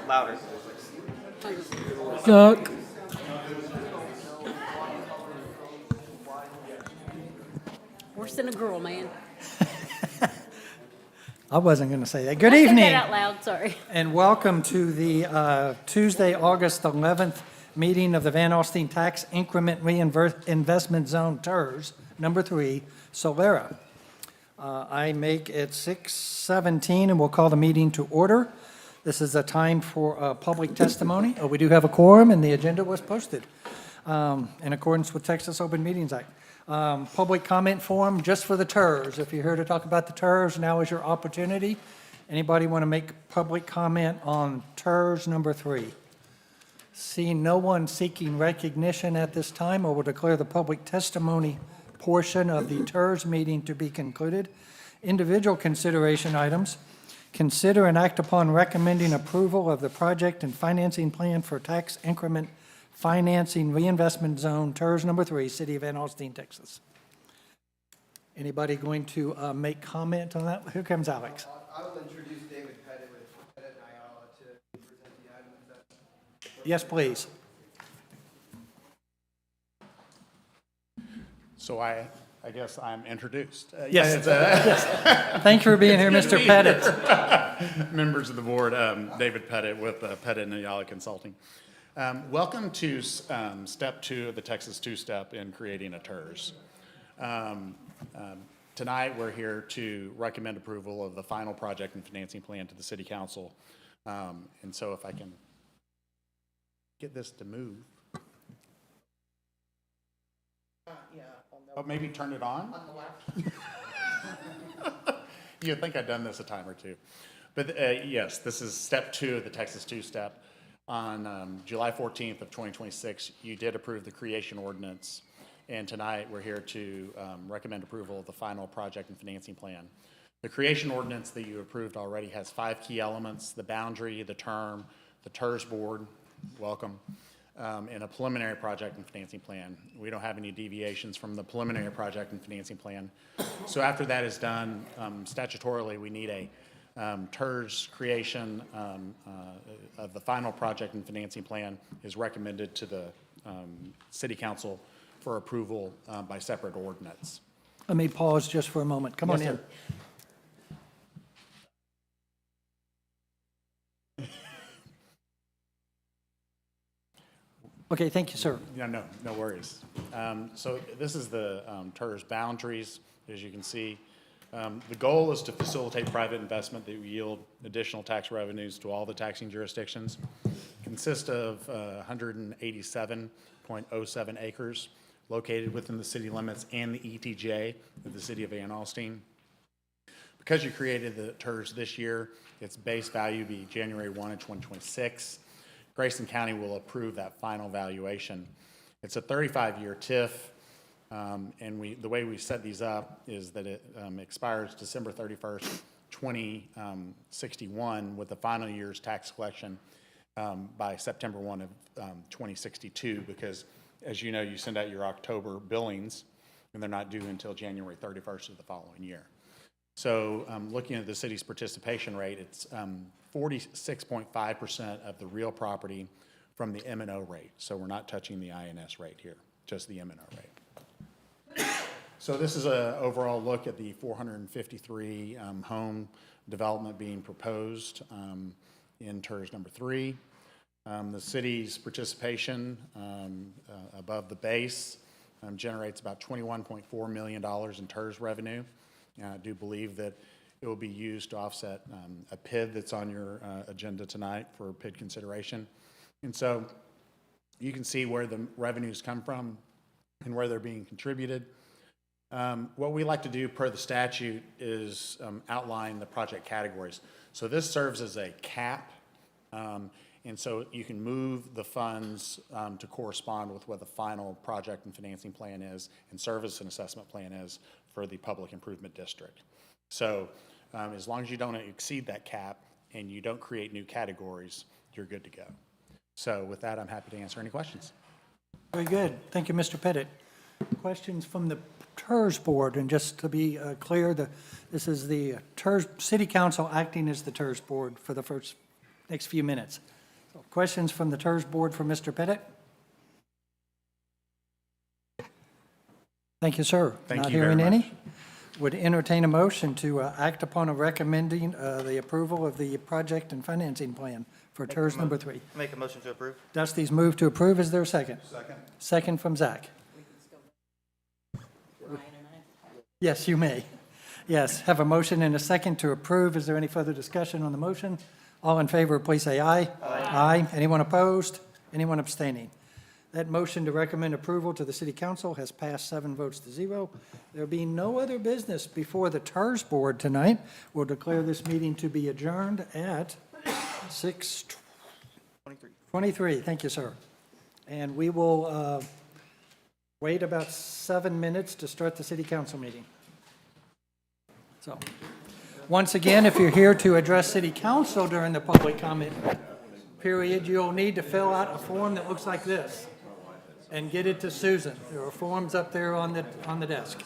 Louder. Duck. Worse than a girl, man. I wasn't going to say that. Good I said evening, that out loud, sorry. and welcome to the Tuesday, August 11th meeting of the Van Alstyne Tax Increment Reinvestment Zone TIRZ, number 3, SOLARA. I make it 6:17, and we'll call the meeting to order. This is a time for public testimony. We do have a quorum, and the agenda was posted in accordance with Texas Open Meetings Act. Public comment forum just for the TIRZ. If you're here to talk about the TIRZ, now is your opportunity. Anybody want to make public comment on TIRZ number 3? Seeing no one seeking recognition at this time, I will declare the public testimony portion of the TIRZ meeting to be concluded. Individual consideration items. Consider and act upon recommending approval of the project and financing plan for tax increment financing reinvestment zone, TIRZ number 3, City of Van Alstyne, Texas. Anybody going to make comment on that? Here comes Alex. I will introduce David Pettit with Pettit and Ayala to present the items. Yes, please. So I guess I'm introduced. Yes. Thank you for being here, Mr. Pettit. Members of the board, David Pettit with Pettit and Ayala Consulting. Welcome to step 2 of the Texas two-step in creating a TIRZ. Tonight, we're here to recommend approval of the final project and financing plan to the City Council. And so if I can get this to move. Oh, maybe turn it on? On the left. You'd think I'd done this a time or two. But yes, this is step 2 of the Texas two-step. On July 14th of 2026, you did approve the creation ordinance, and tonight we're here to recommend approval of the final project and financing plan. The creation ordinance that you approved already has 5 key elements: the boundary, the term, the TIRZ board, welcome, and a preliminary project and financing plan. We don't have any deviations from the preliminary project and financing plan. So after that is done, statutorily, we need a TIRZ creation of the final project and financing plan is recommended to the City Council for approval by separate ordinance. Let me pause just for a moment. Come on in. Okay, thank you, sir. Yeah, no worries. So this is the TIRZ boundaries, as you can see. The goal is to facilitate private investment that will yield additional tax revenues to all the taxing jurisdictions. Consists of 187.07 acres located within the city limits and the ETJ of the City of Van Alstyne. Because you created the TIRZ this year, its base value will be January 1 of 2026. Grayson County will approve that final valuation. It's a 35-year TIF. And the way we set these up is that it expires December 31st, 2061, with the final year's tax collection by September 1 of 2062, because, as you know, you send out your October billings, and they're not due until January 31st of the following year. So looking at the city's participation rate, it's 46.5% of the real property from the M&O rate. So we're not touching the INS rate here, just the M&O rate. So this is an overall look at the 453 home development being proposed in TIRZ number 3. The city's participation above the base generates about $21.4 million in TIRZ revenue. I do believe that it will be used to offset a PID that's on your agenda tonight for PID consideration. And so you can see where the revenues come from and where they're being contributed. What we like to do per the statute is outline the project categories. So this serves as a cap, and so you can move the funds to correspond with what the final project and financing plan is and service and assessment plan is for the public improvement district. So as long as you don't exceed that cap and you don't create new categories, you're good to go. So with that, I'm happy to answer any questions. Very good. Thank you, Mr. Pettit. Questions from the TIRZ board? And just to be clear, this is the TIRZ City Council acting as the TIRZ board for the next few minutes. Questions from the TIRZ board for Mr. Pettit? Thank you, sir. Thank you very Not hearing much. any. Would entertain a motion to act upon a recommending the approval of the project and financing plan for TIRZ number 3. Make a motion to approve. Dusty's moved to approve. Is there a second? Second. Second from Zach. Yes, you may. Yes, have a motion and a second to approve. Is there any further discussion on the motion? All in favor, please say aye. Aye. Anyone opposed? Anyone abstaining? That motion to recommend approval to the city council has passed 7 votes to 0. There being no other business before the TIRZ board tonight, we'll declare this meeting to be adjourned at 6:23. Thank you, sir. And we will wait about 7 minutes to start the city council meeting. So, once again, if you're here to address city council during the public comment period, you'll need to fill out a form that looks like this and get it to Susan. There are forms up there on the desk.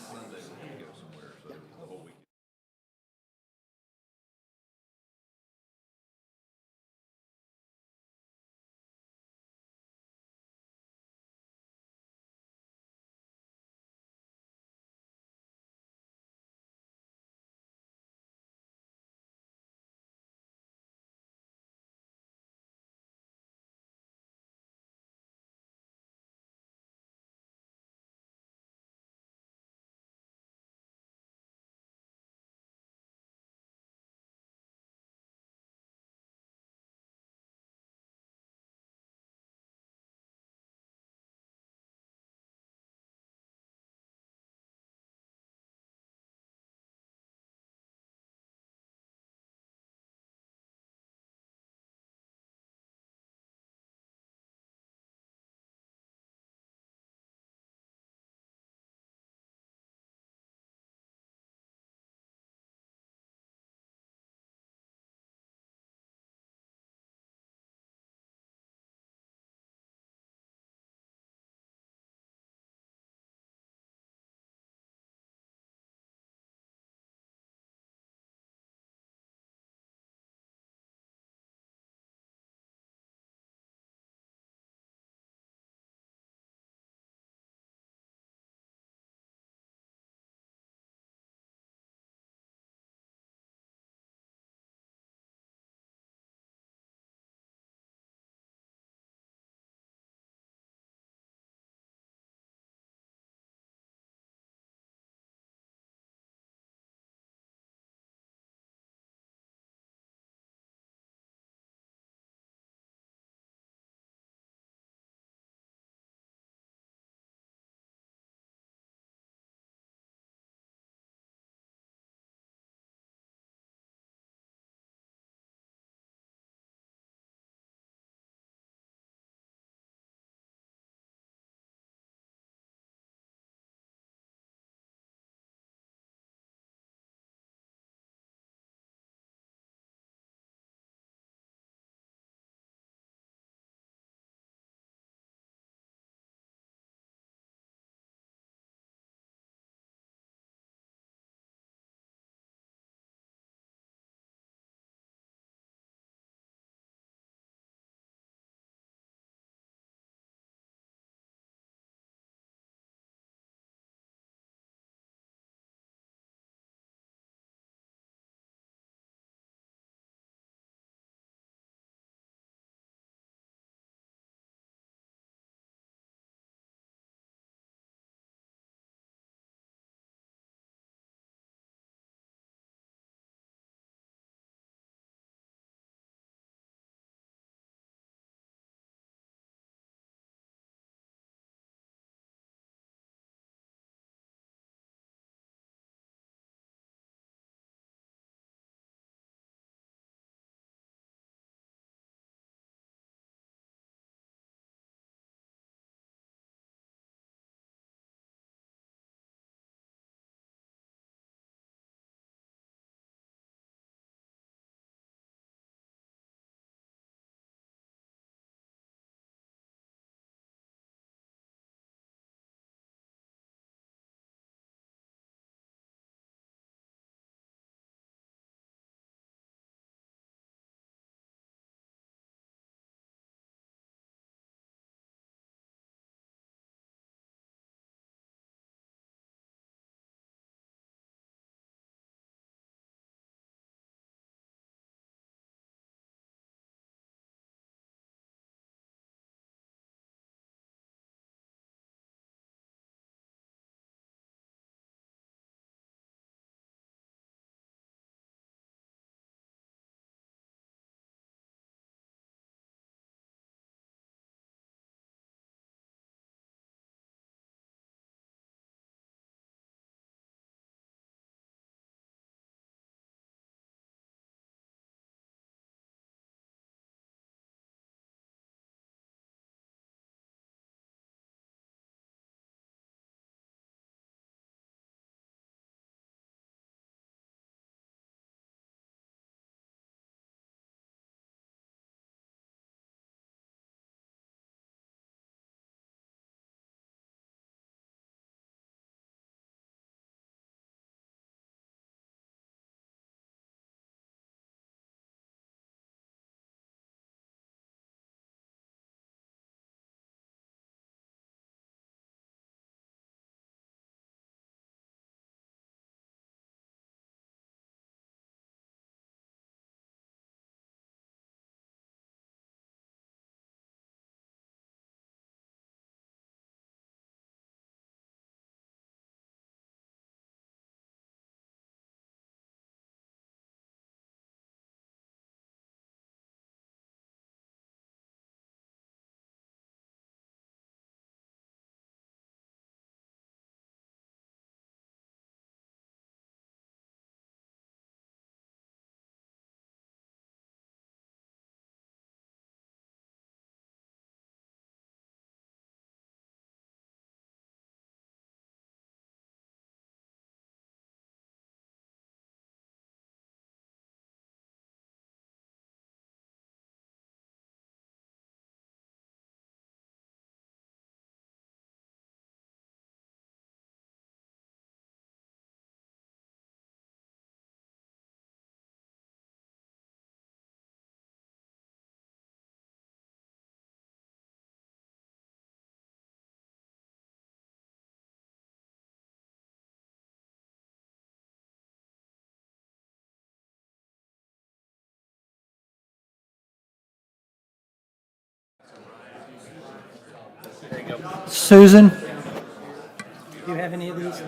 Susan, do you have any of these?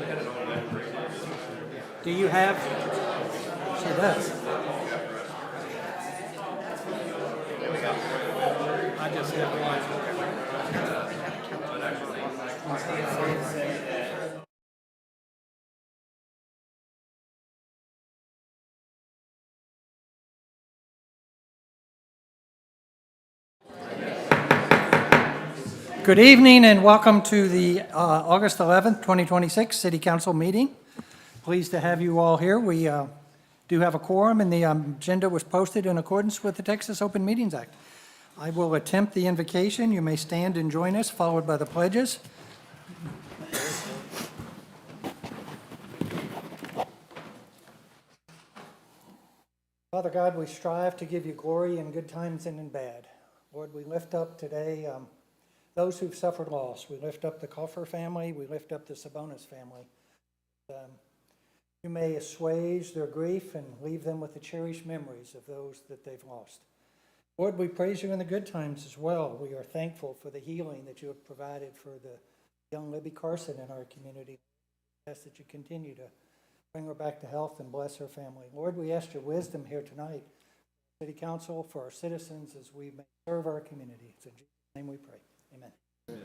Do you have? She does. I just have one. Good evening and welcome to the August 11th, 2026 City Council meeting. Pleased to have you all here. We do have a quorum and the agenda was posted in accordance with the Texas Open Meetings Act. I will attempt the invocation. You may stand and join us, followed by the pledges. Father God, we strive to give you glory in good times and in bad. Lord, we lift up today those who've suffered loss. We lift up the Coffer family. We lift up the Sabonis family. You may assuage their grief and leave them with the cherished memories of those that they've lost. Lord, we praise you in the good times as well. We are thankful for the healing that you have provided for the young Libby Carson in our community. We ask that you continue to bring her back to health and bless her family. Lord, we ask your wisdom here tonight, City Council, for our citizens as we may serve our community. It's in Jesus' name we pray. Amen. Amen.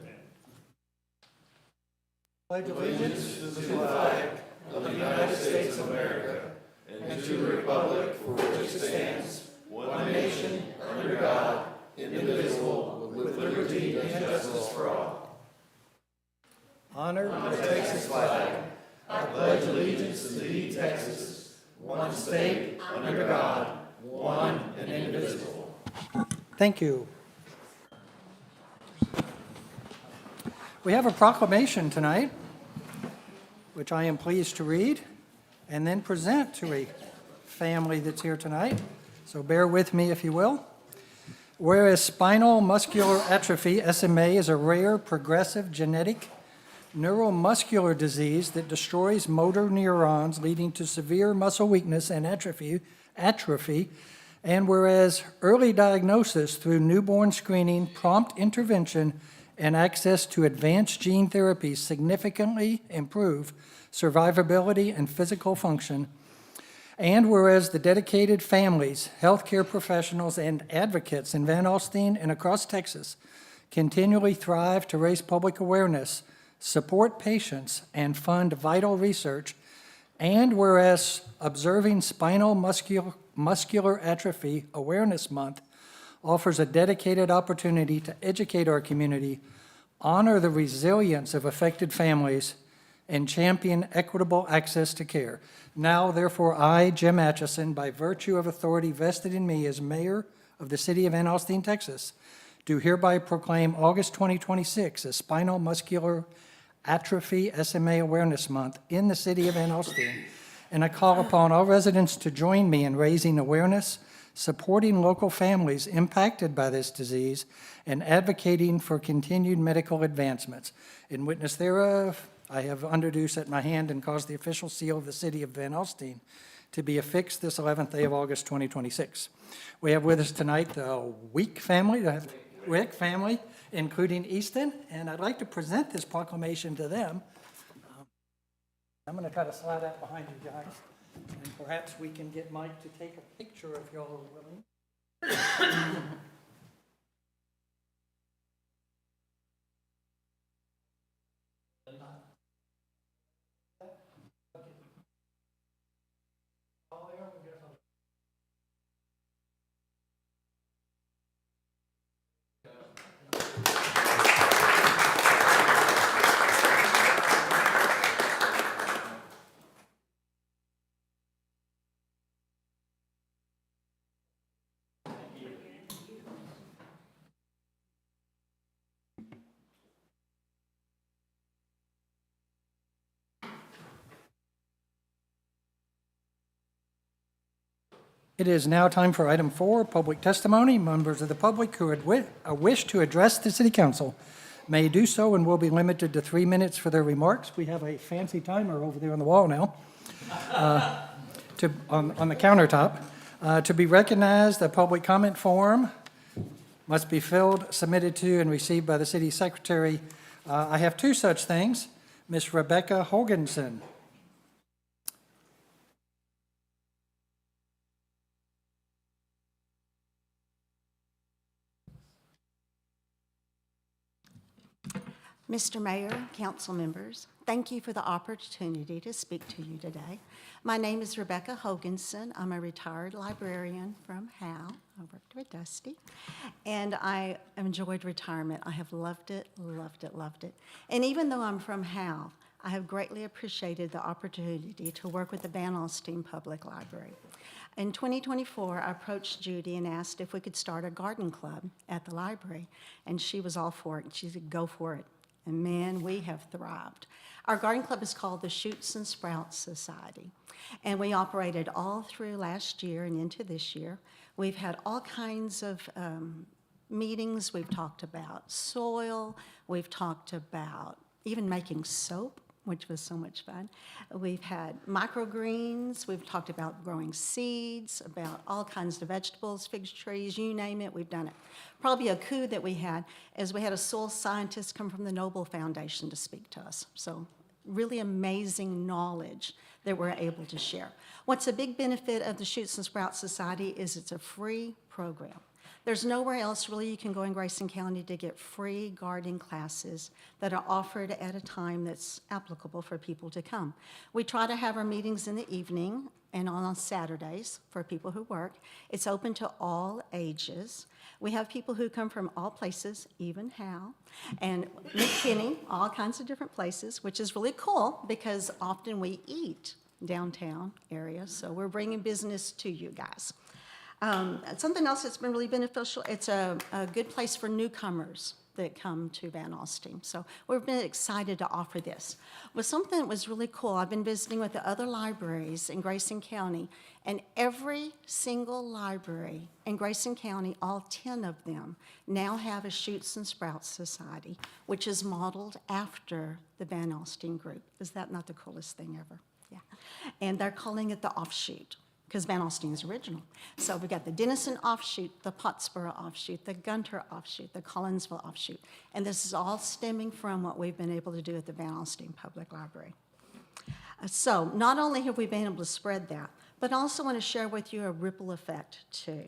Pledge allegiance to the flag of the United States of America and to the republic for which it stands, one nation, under God, indivisible, with liberty and justice for all. Honor the Texas flag. I pledge allegiance to thee, Texas, one state, under God, one and indivisible. Thank you. We have a proclamation tonight, which I am pleased to read and then present to a family that's here tonight. So bear with me if you will. Whereas spinal muscular atrophy, SMA, is a rare, progressive, genetic neuromuscular disease that destroys motor neurons, leading to severe muscle weakness and atrophy, and whereas early diagnosis through newborn screening, prompt intervention, and access to advanced gene therapies significantly improve survivability and physical function, and whereas the dedicated families, healthcare professionals, and advocates in Van Alstyne and across Texas continually thrive to raise public awareness, support patients, and fund vital research, and whereas observing Spinal Muscular Atrophy Awareness Month offers a dedicated opportunity to educate our community, honor the resilience of affected families, and champion equitable access to care. Now, therefore, I, Jim Atchison, by virtue of authority vested in me as mayor of the city of Van Alstyne, Texas, do hereby proclaim August 2026 as Spinal Muscular Atrophy SMA Awareness Month in the city of Van Alstyne, and I call upon all residents to join me in raising awareness, supporting local families impacted by this disease, and advocating for continued medical advancements. In witness thereof, I have introduced at my hand and caused the official seal of the city of Van Alstyne to be affixed this 11th day of August 2026. We have with us tonight the Wick family, including Easton, and I'd like to present this proclamation to them. I'm going to try to slide out behind you guys, and perhaps we can get Mike to take a picture if y'all are willing. It is now time for item 4, public testimony. Members of the public who would wish to address the City Council may do so and will be limited to 3 minutes for their remarks. We have a fancy timer over there on the wall now, on the countertop. To be recognized, a public comment form must be filled, submitted to, and received by the City Secretary I have two such things. Miss Rebecca Hoganson. Mr. Mayor, council members, thank you for the opportunity to speak to you today. My name is Rebecca Hoganson. I'm a retired librarian from Howe. I worked with Dusty, and I enjoyed retirement. I have loved it, loved it, loved it. And even though I'm from Howe, I have greatly appreciated the opportunity to work with the Van Alstyne Public Library. In 2024, I approached Judy and asked if we could start a garden club at the library, and she was all for it. She said, go for it. And man, we have thrived. Our garden club is called the Shoots and Sprouts Society, and we operated all through last year and into this year. We've had all kinds of meetings. We've talked about soil. We've talked about even making soap, which was so much fun. We've had microgreens. We've talked about growing seeds, about all kinds of vegetables, fig trees, you name it, we've done it. Probably a coup that we had is we had a soil scientist come from the Noble Foundation to speak to us. So really amazing knowledge that we're able to share. What's a big benefit of the Shoots and Sprouts Society is it's a free program. There's nowhere else really you can go in Grayson County to get free gardening classes that are offered at a time that's applicable for people to come. We try to have our meetings in the evening and on Saturdays for people who work. It's open to all ages. We have people who come from all places, even Howe, and McKinney, all kinds of different places, which is really cool because often we eat downtown areas, so we're bringing business to you guys. Something else that's been really beneficial, it's a good place for newcomers that come to Van Alstyne. So we've been excited to offer this. Well, something that was really cool, I've been visiting with the other libraries in Grayson County, and every single library in Grayson County, all 10 of them, now have a Shoots and Sprouts Society, which is modeled after the Van Alstyne group. Is that not the coolest thing ever? Yeah. And they're calling it the Offshoot, because Van Alstyne is original. So we've got the Denison offshoot, the Pottsboro offshoot, the Gunter offshoot, the Collinsville offshoot. And this is all stemming from what we've been able to do at the Van Alstyne Public Library. So not only have we been able to spread that, but I also want to share with you a ripple effect too.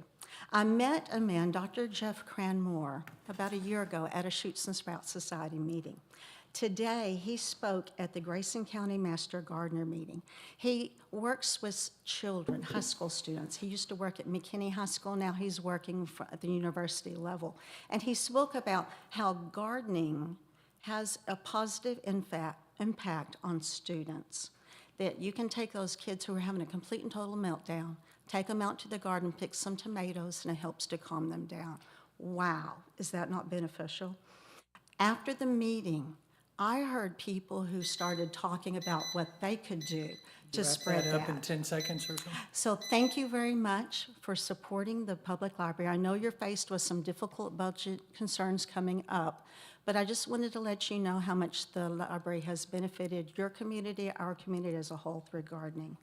I met a man, Dr. Jeff Cranmore, about a year ago at a Shoots and Sprouts Society meeting. Today, he spoke at the Grayson County Master Gardener meeting. He works with children, high school students. He used to work at McKinney High School. Now he's working at the university level. And he spoke about how gardening has a positive impact on students, that you can take those kids who are having a complete and total meltdown, take them out to the garden, pick some tomatoes, and it helps to calm them down. Wow, is that not beneficial? After the meeting, I heard people who started talking about what they could do to spread Wrap that up in that. 10 seconds or so. So thank you very much for supporting the public library. I know you're faced with some difficult budget concerns coming up, but I just wanted to let you know how much the library has benefited your community, our community as a whole through gardening.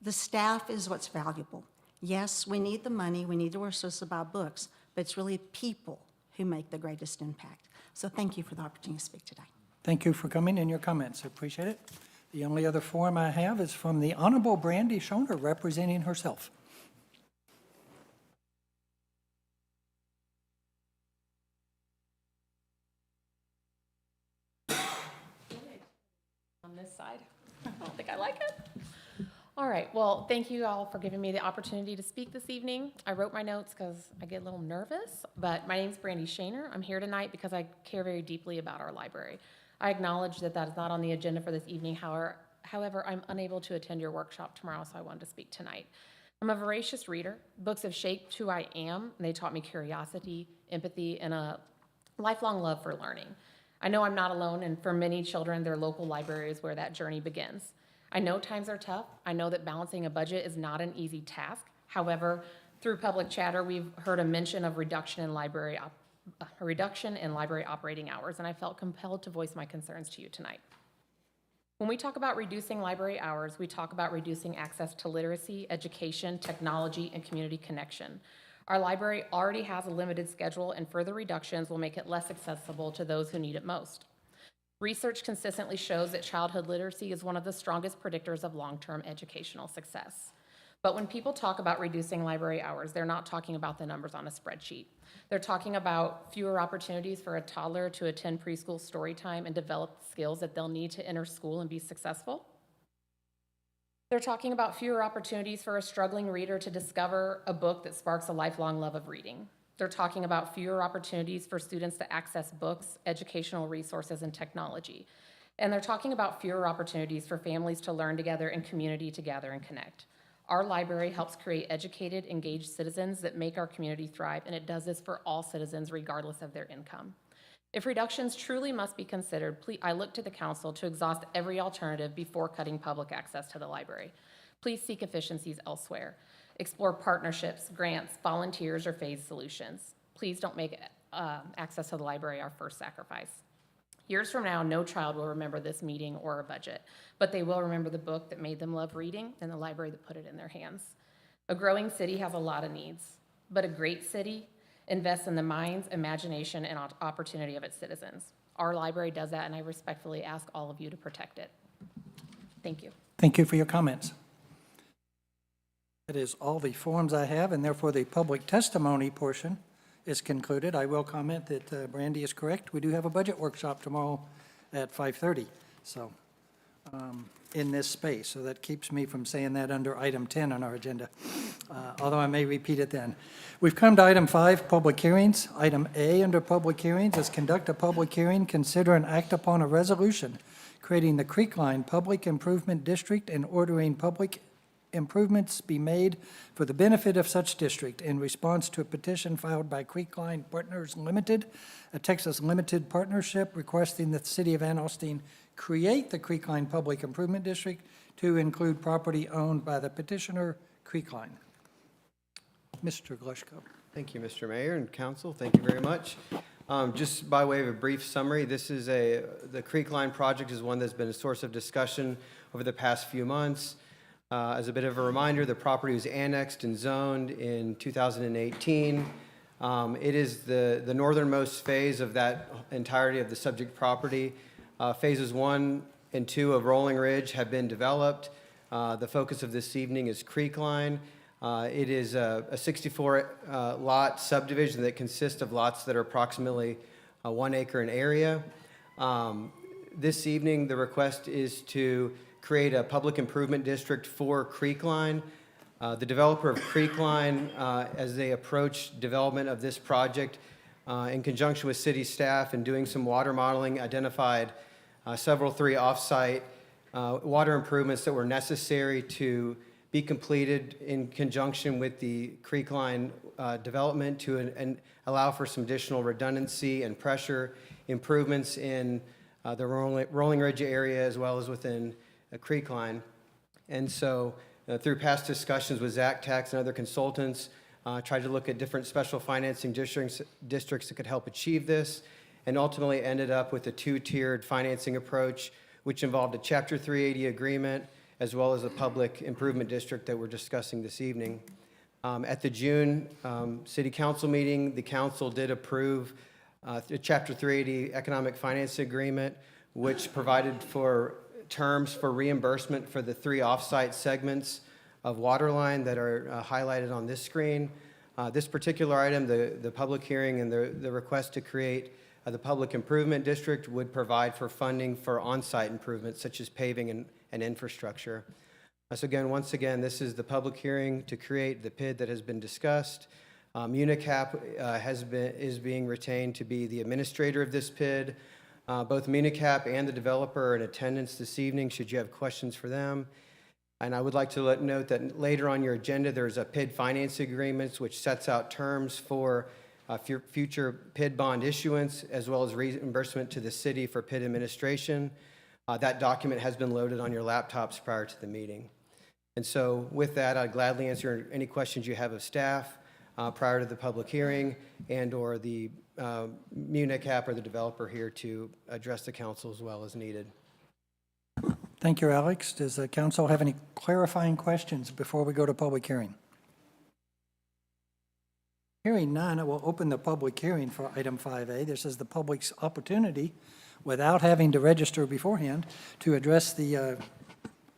The staff is what's valuable. Yes, we need the money, we need the resources to buy books, but it's really people who make the greatest impact. So thank you for the opportunity to speak today. Thank you for coming and your comments. I appreciate it. The only other form I have is from the Honorable Brandy Schoner, representing herself. On this side. I don't think I like it. All right, well, thank you all for giving me the opportunity to speak this evening. I wrote my notes because I get a little nervous, but my name's Brandy Shaner. I'm here tonight because I care very deeply about our library. I acknowledge that that is not on the agenda for this evening. However, I'm unable to attend your workshop tomorrow, so I wanted to speak tonight. I'm a voracious reader. Books have shaped who I am, and they taught me curiosity, empathy, and a lifelong love for learning. I know I'm not alone, and for many children, their local library is where that journey begins. I know times are tough. I know that balancing a budget is not an easy task. However, through public chatter, we've heard a mention of reduction in library operating hours, and I felt compelled to voice my concerns to you tonight. When we talk about reducing library hours, we talk about reducing access to literacy, education, technology, and community connection. Our library already has a limited schedule, and further reductions will make it less accessible to those who need it most. Research consistently shows that childhood literacy is one of the strongest predictors of long-term educational success. But when people talk about reducing library hours, they're not talking about the numbers on a spreadsheet. They're talking about fewer opportunities for a toddler to attend preschool story time and develop skills that they'll need to enter school and be successful. They're talking about fewer opportunities for a struggling reader to discover a book that sparks a lifelong love of reading. They're talking about fewer opportunities for students to access books, educational resources, and technology. And they're talking about fewer opportunities for families to learn together and community together and connect. Our library helps create educated, engaged citizens that make our community thrive, and it does this for all citizens regardless of their income. If reductions truly must be considered, I look to the council to exhaust every alternative before cutting public access to the library. Please seek efficiencies elsewhere. Explore partnerships, grants, volunteers, or phased solutions. Please don't make access to the library our first sacrifice. Years from now, no child will remember this meeting or a budget, but they will remember the book that made them love reading and the library that put it in their hands. A growing city has a lot of needs, but a great city invests in the minds, imagination, and opportunity of its citizens. Our library does that, and I respectfully ask all of you to protect it. Thank you. Thank you for your comments. That is all the forms I have, and therefore the public testimony portion is concluded. I will comment that Brandy is correct. We do have a budget workshop tomorrow at 5:30, so in this space. So that keeps me from saying that under item 10 on our agenda, although I may repeat it then. We've come to item 5, public hearings. Item A under public hearings is conduct a public hearing, consider and act upon a resolution creating the Creekline Public Improvement District and ordering public improvements be made for the benefit of such district in response to a petition filed by Creekline Partners Limited, a Texas limited partnership requesting that the city of Van Alstyne create the Creekline Public Improvement District to include property owned by the petitioner, Creekline. Mr. Glushko. Thank you, Mr. Mayor and council. Thank you very much. Just by way of a brief summary, the Creekline project is one that's been a source of discussion over the past few months. As a bit of a reminder, the property was annexed and zoned in 2018. It is the northernmost phase of that entirety of the subject property. Phases 1 and 2 of Rolling Ridge have been developed. The focus of this evening is Creekline. It is a 64-lot subdivision that consists of lots that are approximately 1 acre in area. This evening, the request is to create a public improvement district for Creekline. The developer of Creekline, as they approach development of this project, in conjunction with city staff and doing some water modeling, identified three off-site water improvements that were necessary to be completed in conjunction with the Creekline development to allow for some additional redundancy and pressure improvements in the Rolling Ridge area as well as within Creekline. And so through past discussions with Zach Tax and other consultants, tried to look at different special financing districts that could help achieve this, and ultimately ended up with a two-tiered financing approach, which involved a Chapter 380 agreement as well as a public improvement district that we're discussing this evening. At the June City Council meeting, the council did approve the Chapter 380 economic finance agreement, which provided for terms for reimbursement for the 3 off-site segments of water line that are highlighted on this screen. This particular item, the public hearing and the request to create the public improvement district would provide for funding for on-site improvements such as paving and infrastructure. So again, once again, this is the public hearing to create the PID that has been discussed. Unicap is being retained to be the administrator of this PID. Both Unicap and the developer are in attendance this evening should you have questions for them. And I would like to note that later on your agenda, there's a PID financing agreement which sets out terms for future PID bond issuance as well as reimbursement to the city for PID administration. That document has been loaded on your laptops prior to the meeting. And so with that, I'd gladly answer any questions you have of staff prior to the public hearing and or the Unicap or the developer here to address the council as well as needed. Thank you, Alex. Does the council have any clarifying questions before we go to public hearing? Hearing none, I will open the public hearing for item 5A. This is the public's opportunity without having to register beforehand to address the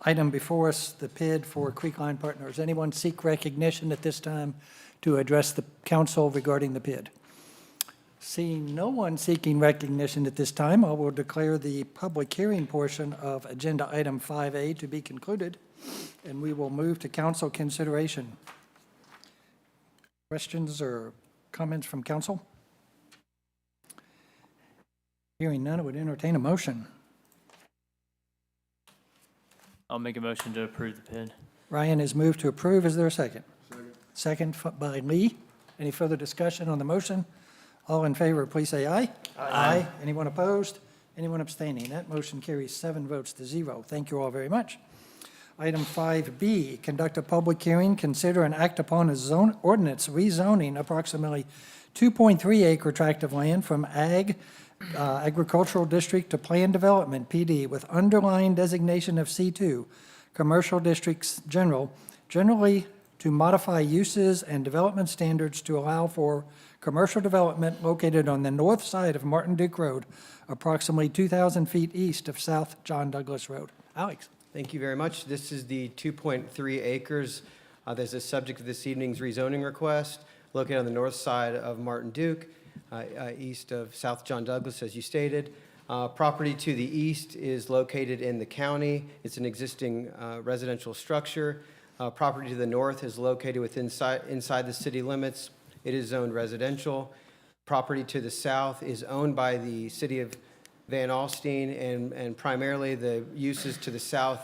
item before us, the PID for Creekline Partners. Anyone seek recognition at this time to address the council regarding the PID? Seeing no one seeking recognition at this time, I will declare the public hearing portion of Agenda Item 5A to be concluded, and we will move to council consideration. Questions or comments from council? Hearing none, I would entertain a motion. I'll make a motion to approve the PID. Ryan has moved to approve. Is there a second? Second by Lee. Any further discussion on the motion? All in favor, please say aye. Aye. Anyone opposed? Anyone abstaining? That motion carries 7 votes to 0. Thank you all very much. Item 5B, conduct a public hearing, consider and act upon a zone ordinance rezoning approximately 2.3 acre tract of land from agricultural district to planned development, PD, with underlying designation of C2, commercial districts generally to modify uses and development standards to allow for commercial development located on the north side of Martin Duke Road, approximately 2,000 feet east of South John Douglas Road. Alex? Thank you very much. This is the 2.3 acres that's a subject of this evening's rezoning request, located on the north side of Martin Duke, east of South John Douglas, as you stated. Property to the east is located in the county. It's an existing residential structure. Property to the north is located inside the city limits. It is zoned residential. Property to the south is owned by the city of Van Alstyne, and primarily the uses to the south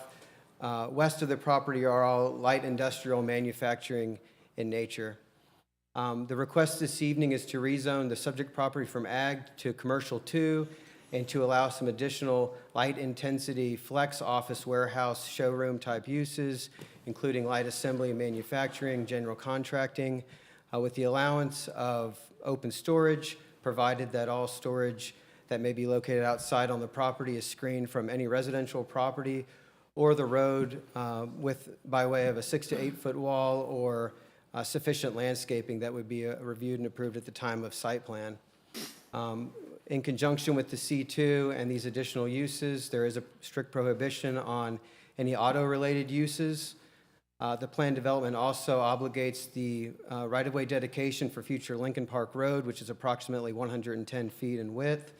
west of the property are all light industrial manufacturing in nature. The request this evening is to rezone the subject property from ag to commercial 2 and to allow some additional light intensity flex office warehouse showroom type uses, including light assembly and manufacturing, general contracting, with the allowance of open storage, provided that all storage that may be located outside on the property is screened from any residential property or the road by way of a 6 to 8 foot wall or sufficient landscaping that would be reviewed and approved at the time of site plan. In conjunction with the C2 and these additional uses, there is a strict prohibition on any auto-related uses. The planned development also obligates the right-of-way dedication for future Lincoln Park Road, which is approximately 110 feet in width,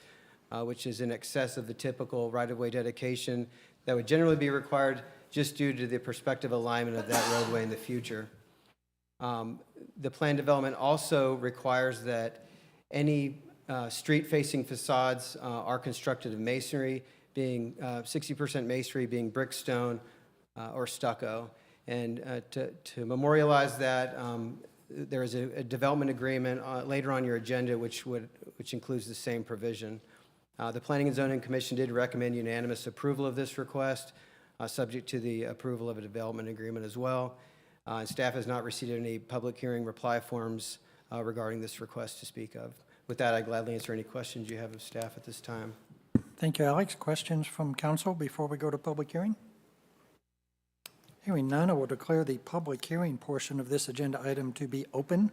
which is in excess of the typical right-of-way dedication that would generally be required just due to the prospective alignment of that roadway in the future. The planned development also requires that any street-facing facades are constructed of masonry, being 60% masonry, being brick, stone, or stucco. And to memorialize that, there is a development agreement later on your agenda which includes the same provision. The Planning and Zoning Commission did recommend unanimous approval of this request, subject to the approval of a development agreement as well. Staff has not received any public hearing reply forms regarding this request to speak of. With that, I gladly answer any questions you have of staff at this time. Thank you, Alex. Questions from council before we go to public hearing? Hearing none, I will declare the public hearing portion of this agenda item to be open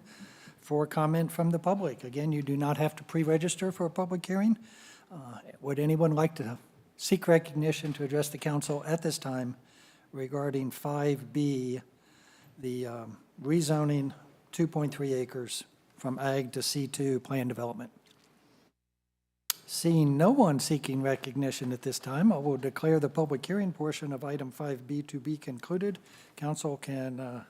for comment from the public. Again, you do not have to pre-register for a public hearing. Would anyone like to seek recognition to address the council at this time regarding 5B, the rezoning 2.3 acres from ag to C2 planned development? Seeing no one seeking recognition at this time, I will declare the public hearing portion of item 5B to be concluded. Council can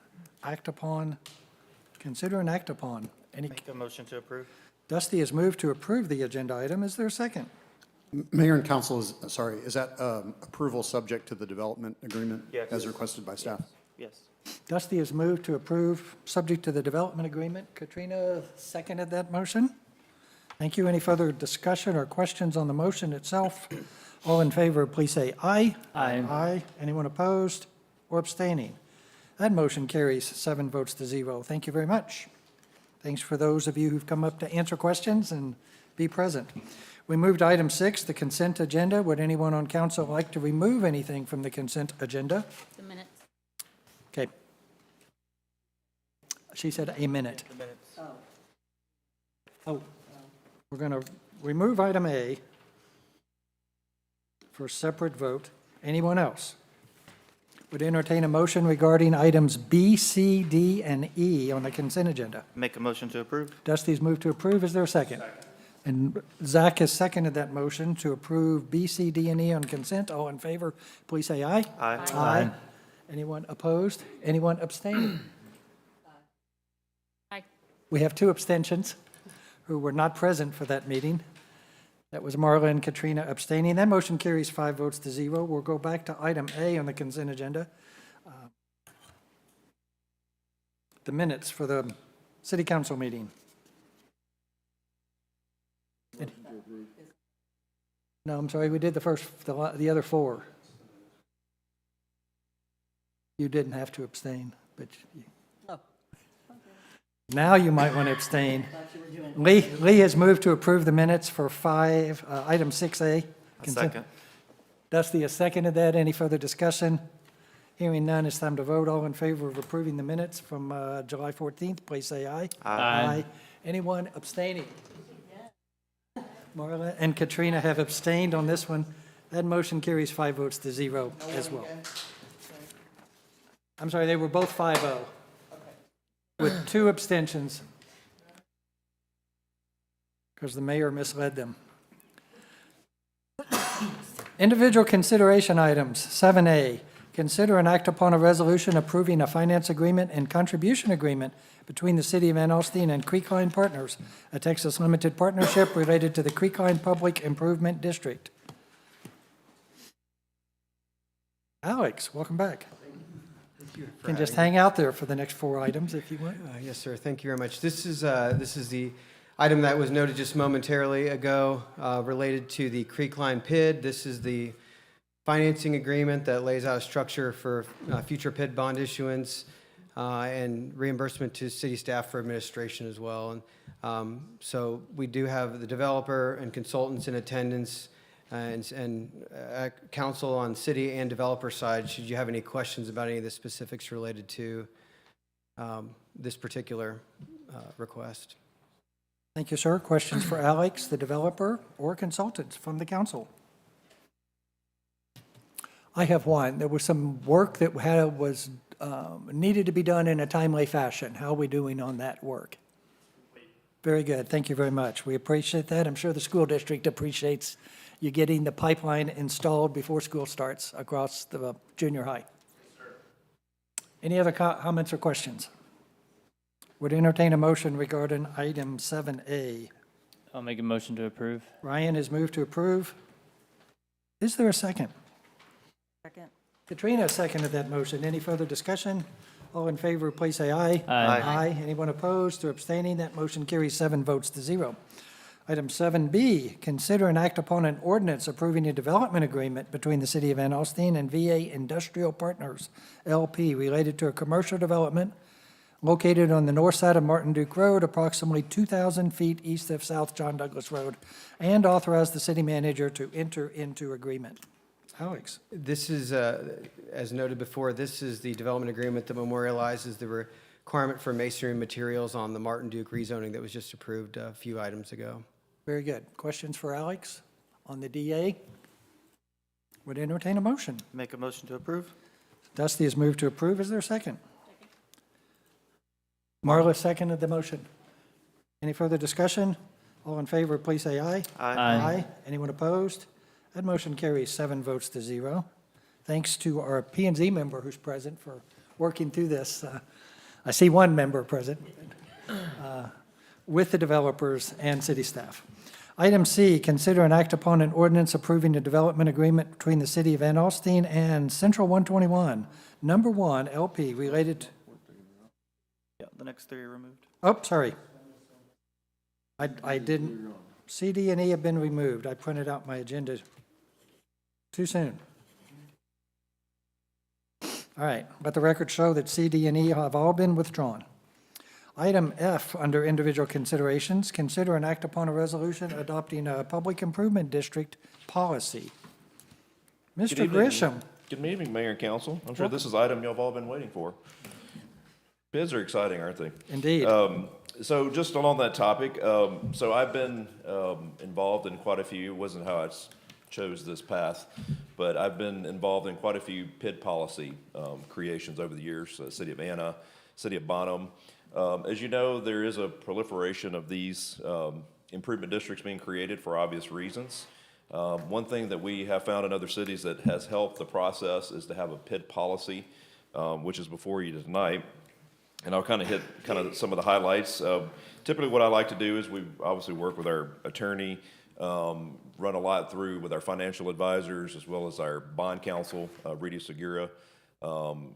consider and act upon. Make a motion to approve. Dusty has moved to approve the agenda item. Is there a second? Mayor and council, is that approval subject to the development agreement? Yes. As requested by staff? Yes. Dusty has moved to approve, subject to the development agreement. Katrina seconded that motion. Thank you. Any further discussion or questions on the motion itself? All in favor, please say aye. Aye. Aye. Anyone opposed or abstaining? That motion carries 7 votes to 0. Thank you very much. Thanks for those of you who've come up to answer questions and be present. We move to item 6, the consent agenda. Would anyone on council like to remove anything from the consent agenda? The minutes. Okay. She said a minute. The minutes. Oh, we're going to remove item A. for separate vote. Anyone else? Would entertain a motion regarding items B, C, D, and E on the consent agenda. Make a motion to approve. Dusty's moved to approve. Is there a second? And Zach has seconded that motion to approve B, C, D, and E on consent. All in favor, please say aye. Aye. Aye. Anyone opposed? Anyone abstaining? Aye. We have 2 abstentions who were not present for that meeting. That was Marla and Katrina abstaining. That motion carries 5 votes to 0. We'll go back to item A on the consent agenda. The minutes for the city council meeting. No, I'm sorry, we did the other 4. You didn't have to abstain, but now you might want to abstain. Lee has moved to approve the minutes for item 6A. consent. Second. Dusty has seconded that. Any further discussion? Hearing none, it's time to vote. All in favor of approving the minutes from July 14th, please say aye. Aye. Anyone abstaining? Marla and Katrina have abstained on this one. That motion carries 5 votes to 0 as well. I'm sorry, they were both 5-0 with 2 abstentions because the mayor misled them. Individual consideration items, 7A. Consider and act upon a resolution approving a finance agreement and contribution agreement between the City of Alstyne and Creekline Partners, a Texas limited partnership related to the Creekline Public Improvement District. Alex, welcome back. You can just hang out there for the next 4 items if you want. Yes, sir. Thank you very much. This is the item that was noted just momentarily ago related to the Creekline PID. This is the financing agreement that lays out a structure for future PID bond issuance and reimbursement to city staff for administration as well. And so we do have the developer and consultants in attendance and counsel on city and developer side. Should you have any questions about any of the specifics related to this particular request? Thank you, sir. Questions for Alex, the developer, or consultants from the council? I have one. There was some work that was needed to be done in a timely fashion. How are we doing on that work? Very good. Thank you very much. We appreciate that. I'm sure the school district appreciates you getting the pipeline installed before school starts across the junior high. Any other comments or questions? Would entertain a motion regarding item 7A. I'll make a motion to approve. Ryan has moved to approve. Is there a second? Second. Katrina seconded that motion. Any further discussion? All in favor, please say aye. Aye. Aye. Anyone opposed or abstaining? That motion carries 7 votes to 0. Item 7B, consider and act upon an ordinance approving a development agreement between the City of Alstyne and VA Industrial Partners, LP, related to a commercial development located on the north side of Martin Duke Road, approximately 2,000 feet east of South John Douglas Road, and authorize the city manager to enter into agreement. Alex? This is, as noted before, this is the development agreement that memorializes the requirement for masonry materials on the Martin Duke rezoning that was just approved a few items ago. Very good. Questions for Alex on the DA? Would entertain a motion. Make a motion to approve. Dusty has moved to approve. Is there a second? Marla seconded the motion. Any further discussion? All in favor, please say aye. Aye. Anyone opposed? That motion carries 7 votes to 0. Thanks to our P&Z member who's present for working through this. I see one member present with the developers and city staff. Item C, consider and act upon an ordinance approving a development agreement between the City of Alstyne and Central 121, Number 1 LP related. Yeah, the next 3 are removed. Oh, sorry. I didn't. C, D, and E have been removed. I printed out my agenda too soon. All right, let the record show that C, D, and E have all been withdrawn. Item F, under individual considerations, consider and act upon a resolution adopting a public improvement district policy. Good Mr. evening. Grisham. Good evening, Mayor and Council. I'm sure this is an item you've all been waiting for. Bids are exciting, aren't they? Indeed. So just on that topic, so I've been involved in quite a few. It wasn't how I chose this path, but I've been involved in quite a few PID policy creations over the years, City of Anna, City of Bonham. As you know, there is a proliferation of these improvement districts being created for obvious reasons. One thing that we have found in other cities that has helped the process is to have a PID policy, which is before you tonight. And I'll kind of hit some of the highlights. Typically what I like to do is we obviously work with our attorney, run a lot through with our financial advisors, as well as our bond counsel, Rita Segura,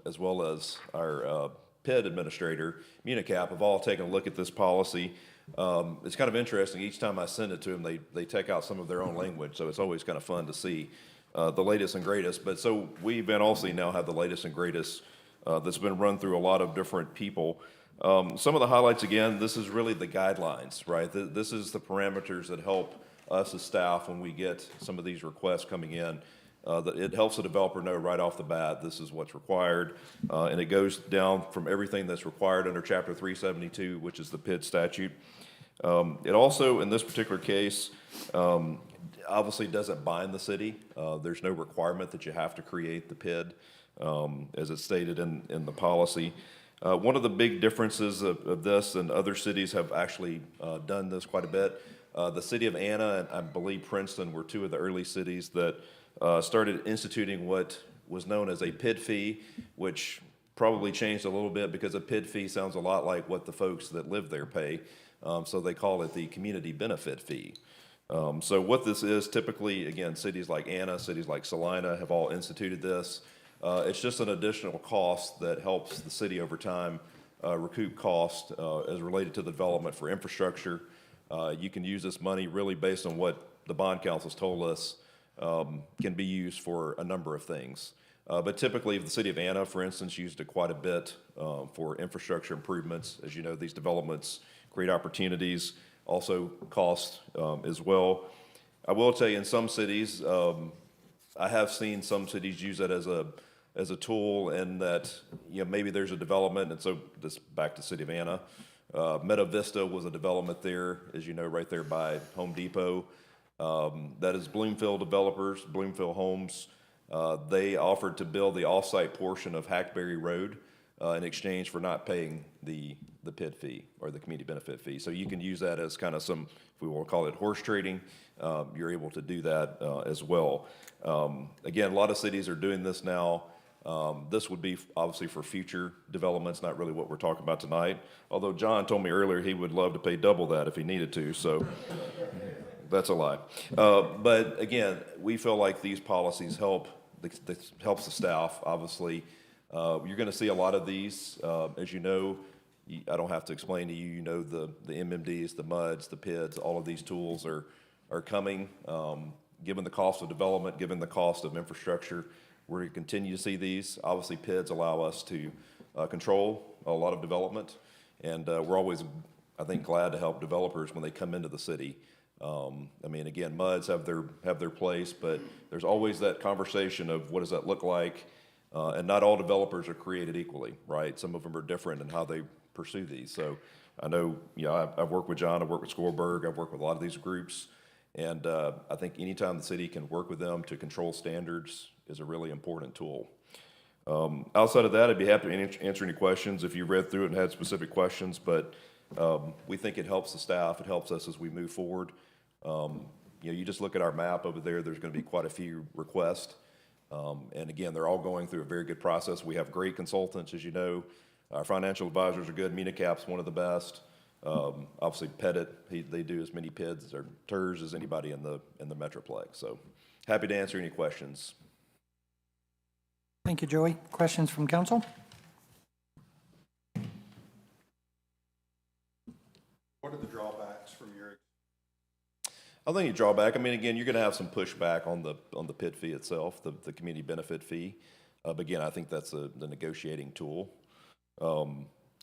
as well as our PID administrator, Municap, have all taken a look at this policy. It's kind of interesting. Each time I send it to them, they take out some of their own language, so it's always kind of fun to see the latest and greatest. But so we, Van Alstyne, now have the latest and greatest that's been run through a lot of different people. Some of the highlights, again, this is really the guidelines, right? This is the parameters that help us as staff when we get some of these requests coming in. That it helps the developer know right off the bat, this is what's required. And it goes down from everything that's required under Chapter 372, which is the PID statute. It also, in this particular case, obviously doesn't bind the city. There's no requirement that you have to create the PID, as it's stated in the policy. One of the big differences of this, and other cities have actually done this quite a bit, the city of Anna and I believe Princeton were two of the early cities that started instituting what was known as a PID fee, which probably changed a little bit because a PID fee sounds a lot like what the folks that live there pay. So they call it the community benefit fee. So what this is, typically, again, cities like Anna, cities like Salina have all instituted this. It's just an additional cost that helps the city over time recoup cost as related to the development for infrastructure. You can use this money really based on what the bond council's told us can be used for a number of things. But typically, the city of Anna, for instance, used it quite a bit for infrastructure improvements. As you know, these developments create opportunities, also cost as well. I will tell you, in some cities, I have seen some cities use it as a tool, and that maybe there's a development, and so this back to City of Anna. Meta Vista was a development there, as you know, right there by Home Depot. That is Bloomfield developers, Bloomfield Homes. They offered to build the off-site portion of Hackberry Road in exchange for not paying the PID fee or the community benefit fee. So you can use that as kind of some, if we want to call it horse trading, you're able to do that as well. Again, a lot of cities are doing this now. This would be obviously for future developments, not really what we're talking about tonight. Although John told me earlier he would love to pay double that if he needed to, so that's a lie. But again, we feel like these policies help, this helps the staff, obviously. You're gonna see a lot of these, as you know, I don't have to explain to you, you know the MMDs, the MUDs, the PIDs, all of these tools are coming. Given the cost of development, given the cost of infrastructure, we're going to continue to see these. Obviously, PIDs allow us to control a lot of development, and we're always, I think, glad to help developers when they come into the city. I mean, again, MUDs have their place, but there's always that conversation of what does that look like, and not all developers are created equally, right? Some of them are different in how they pursue these. So I know, I've worked with John, I've worked with Scorberg, I've worked with a lot of these groups, and I think anytime the city can work with them to control standards is a really important tool. Outside of that, I'd be happy to answer any questions if you read through it and had specific questions, but we think it helps the staff, it helps us as we move forward. You just look at our map over there, there's going to be quite a few requests. And again, they're all going through a very good process. We have great consultants, as you know. Our financial advisors are good. Municap's one of the best. Obviously, Pettit, they do as many PIDs or TIRZ as anybody in the Metroplex. So happy to answer any questions. Thank you, Joey. Questions from council? What are the drawbacks from your? I think you draw back. I mean, again, you're going to have some pushback on the PID fee itself, the community benefit fee. But again, I think that's the negotiating tool.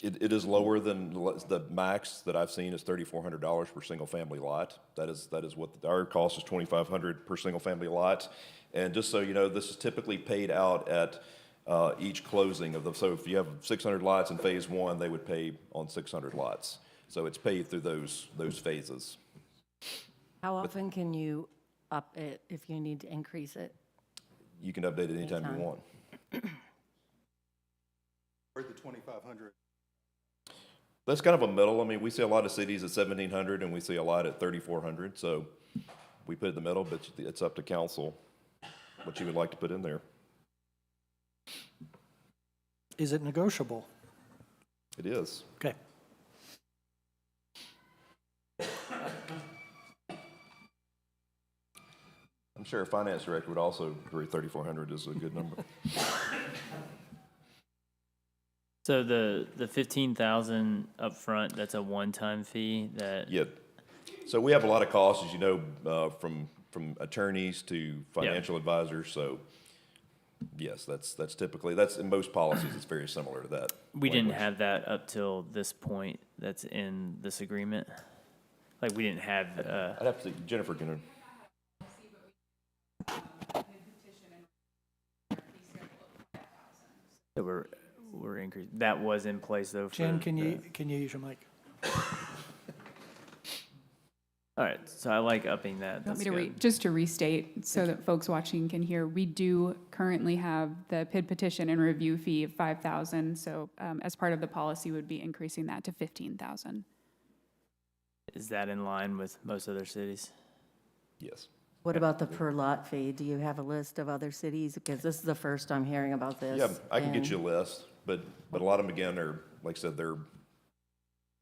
It is lower than the max that I've seen is $3,400 per single family lot. That is what our cost is, $2,500 per single family lot. And just so you know, this is typically paid out at each closing of so if you have 600 lots in phase one, they would pay on 600 lots. So it's paid through those phases. How often can you up it if you need to increase it. You can update it anytime you Anytime. want. Where's the 2,500? That's kind of a middle. I mean, we see a lot of cities at 1,700 and we see a lot at 3,400. So we put it in the middle, but it's up to council what you would like to put in there. Is it negotiable? It is. Okay. I'm sure a finance director would also agree 3,400 is a good number. So the 15,000 upfront, that's a one-time fee that, Yeah. So we have a lot of costs, as you know, from attorneys to financial advisors. So yes, that's typically, in most policies, it's very similar to that. we didn't language. have that up till this point that's in this agreement? Like, we didn't have, I'd have to see, Jennifer can, that we're increasing, that was in place though for. Jen, can the- you use your mic? All right, so I like upping that. Want That's me to good. just to restate, so that folks watching can hear, we do currently have the PID petition and review fee of 5,000. So as part of the policy, would be increasing that to 15,000. Is that in line with most other cities? yes. What about the per lot fee? Do you have a list of other cities? Because this is the first I'm hearing about this. Yeah, I can get and- you a list, but a lot of them, again, are, like I said, they're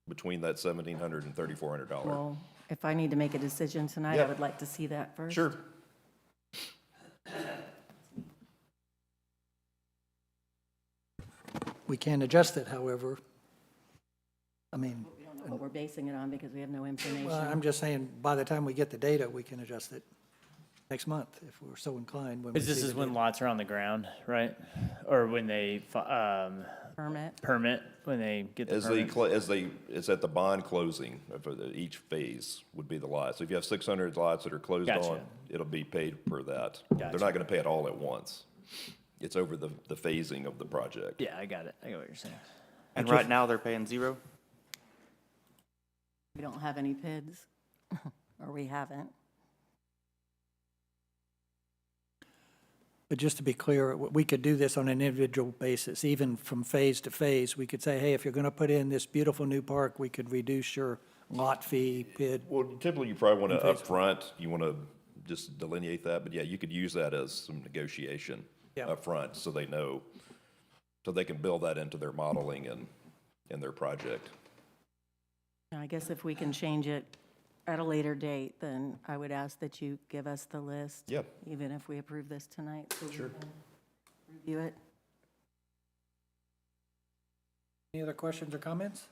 between that $1,700 and $3,400. Well, if I need to make a decision tonight, I Yeah. would like to see that first. Sure. We can adjust it, however. I mean, We don't know what we're basing it on because we have no information. well, I'm just saying, by the time we get the data, we can adjust it next month if we're so inclined. When we Because this see is the when data. lots are on the ground, right? Or when they, Permit. permit, when they get the permit? It's at the bond closing for each phase would be the lot. So if you have 600 lots that are closed Gotcha. on, it'll be paid per that. They're Gotcha. not going to pay it all at once. It's over the phasing of the project. Yeah, I got it. I got what you're saying. And right now, they're paying zero? We don't have any PIDs, or we haven't. But just to be clear, we could do this on an individual basis, even from phase to phase. We could say, hey, if you're going to put in this beautiful new park, we could reduce your lot fee, PID. Well, typically, you probably want to upfront, you want to just delineate that, but yeah, you could use that as some negotiation Yeah. upfront, so they know, so they can build that into their modeling and their project. I guess if we can change it at a later date, then I would ask that you give us the list. Yeah. Even if we approve this tonight. So we can review it. Any other questions or comments?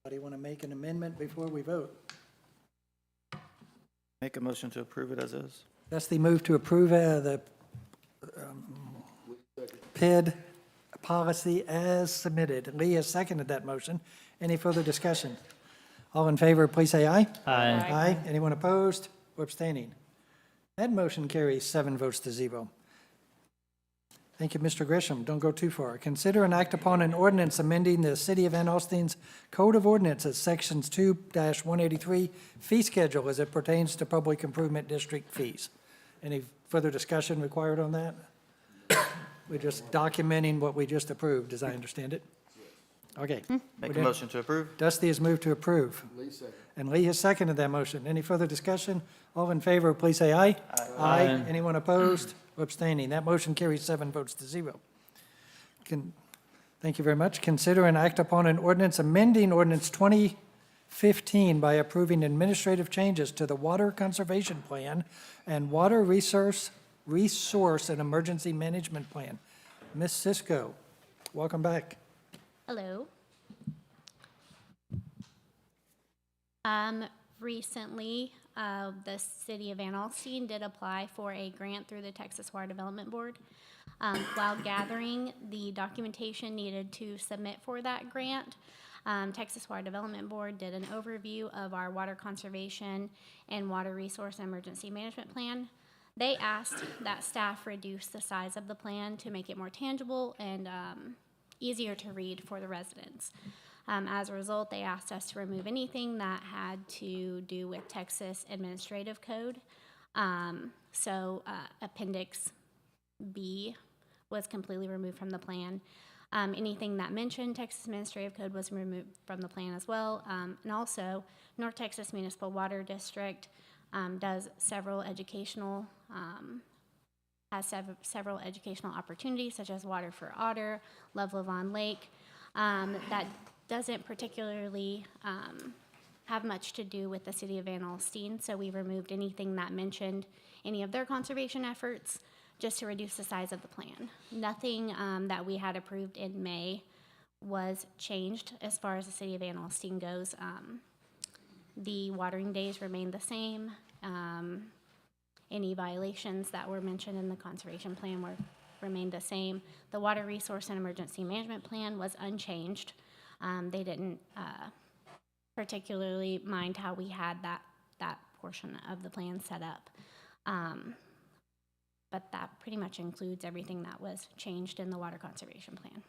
Anybody want to make an amendment before we vote? Make a motion to approve it as is. That's the move to approve the PID policy as submitted. Lee has seconded that motion. Any further discussion? All in favor, please say aye. Aye. Aye. Anyone opposed or abstaining? That motion carries 7 votes to 0. Thank you, Mr. Grisham. Don't go too far. Consider and act upon an ordinance amending the City of Van Alstyne's Code of Ordinances, Sections 2-183 fee schedule as it pertains to public improvement district fees. Any further discussion required on that? We're just documenting what we just approved, as I understand it. Okay. Make a motion to approve? Dusty has moved to approve. And Lee has seconded that motion. Any further discussion? All in favor, please say aye. Aye. Anyone opposed or abstaining? That motion carries 7 votes to 0. Thank you very much. Consider and act upon an ordinance amending ordinance 2015 by approving administrative changes to the Water Conservation Plan and Water Resource and Emergency Management Plan. Ms. Cisco, welcome back. Hello. Recently, the city of Van Alstyne did apply for a grant through the Texas Water Development Board. While gathering the documentation needed to submit for that grant, Texas Water Development Board did an overview of our water conservation and water resource and emergency management plan. They asked that staff reduce the size of the plan to make it more tangible and easier to read for the residents. As a result, they asked us to remove anything that had to do with Texas Administrative Code. Appendix B was completely removed from the plan. Anything that mentioned Texas Administrative Code was removed from the plan as well. And also, North Texas Municipal Water District does several educational, several educational opportunities, such as Water for Otter, Love Levon Lake. That doesn't particularly have much to do with the city of Van Alstyne, so we removed anything that mentioned any of their conservation efforts, just to reduce the size of the plan. Nothing that we had approved in May was changed as far as the city of Van Alstyne goes. The watering days remained the same. Any violations that were mentioned in the conservation plan remained the same. The water resource and emergency management plan was unchanged. They didn't particularly mind how we had that portion of the plan set up. But that pretty much includes everything that was changed in the water conservation plan.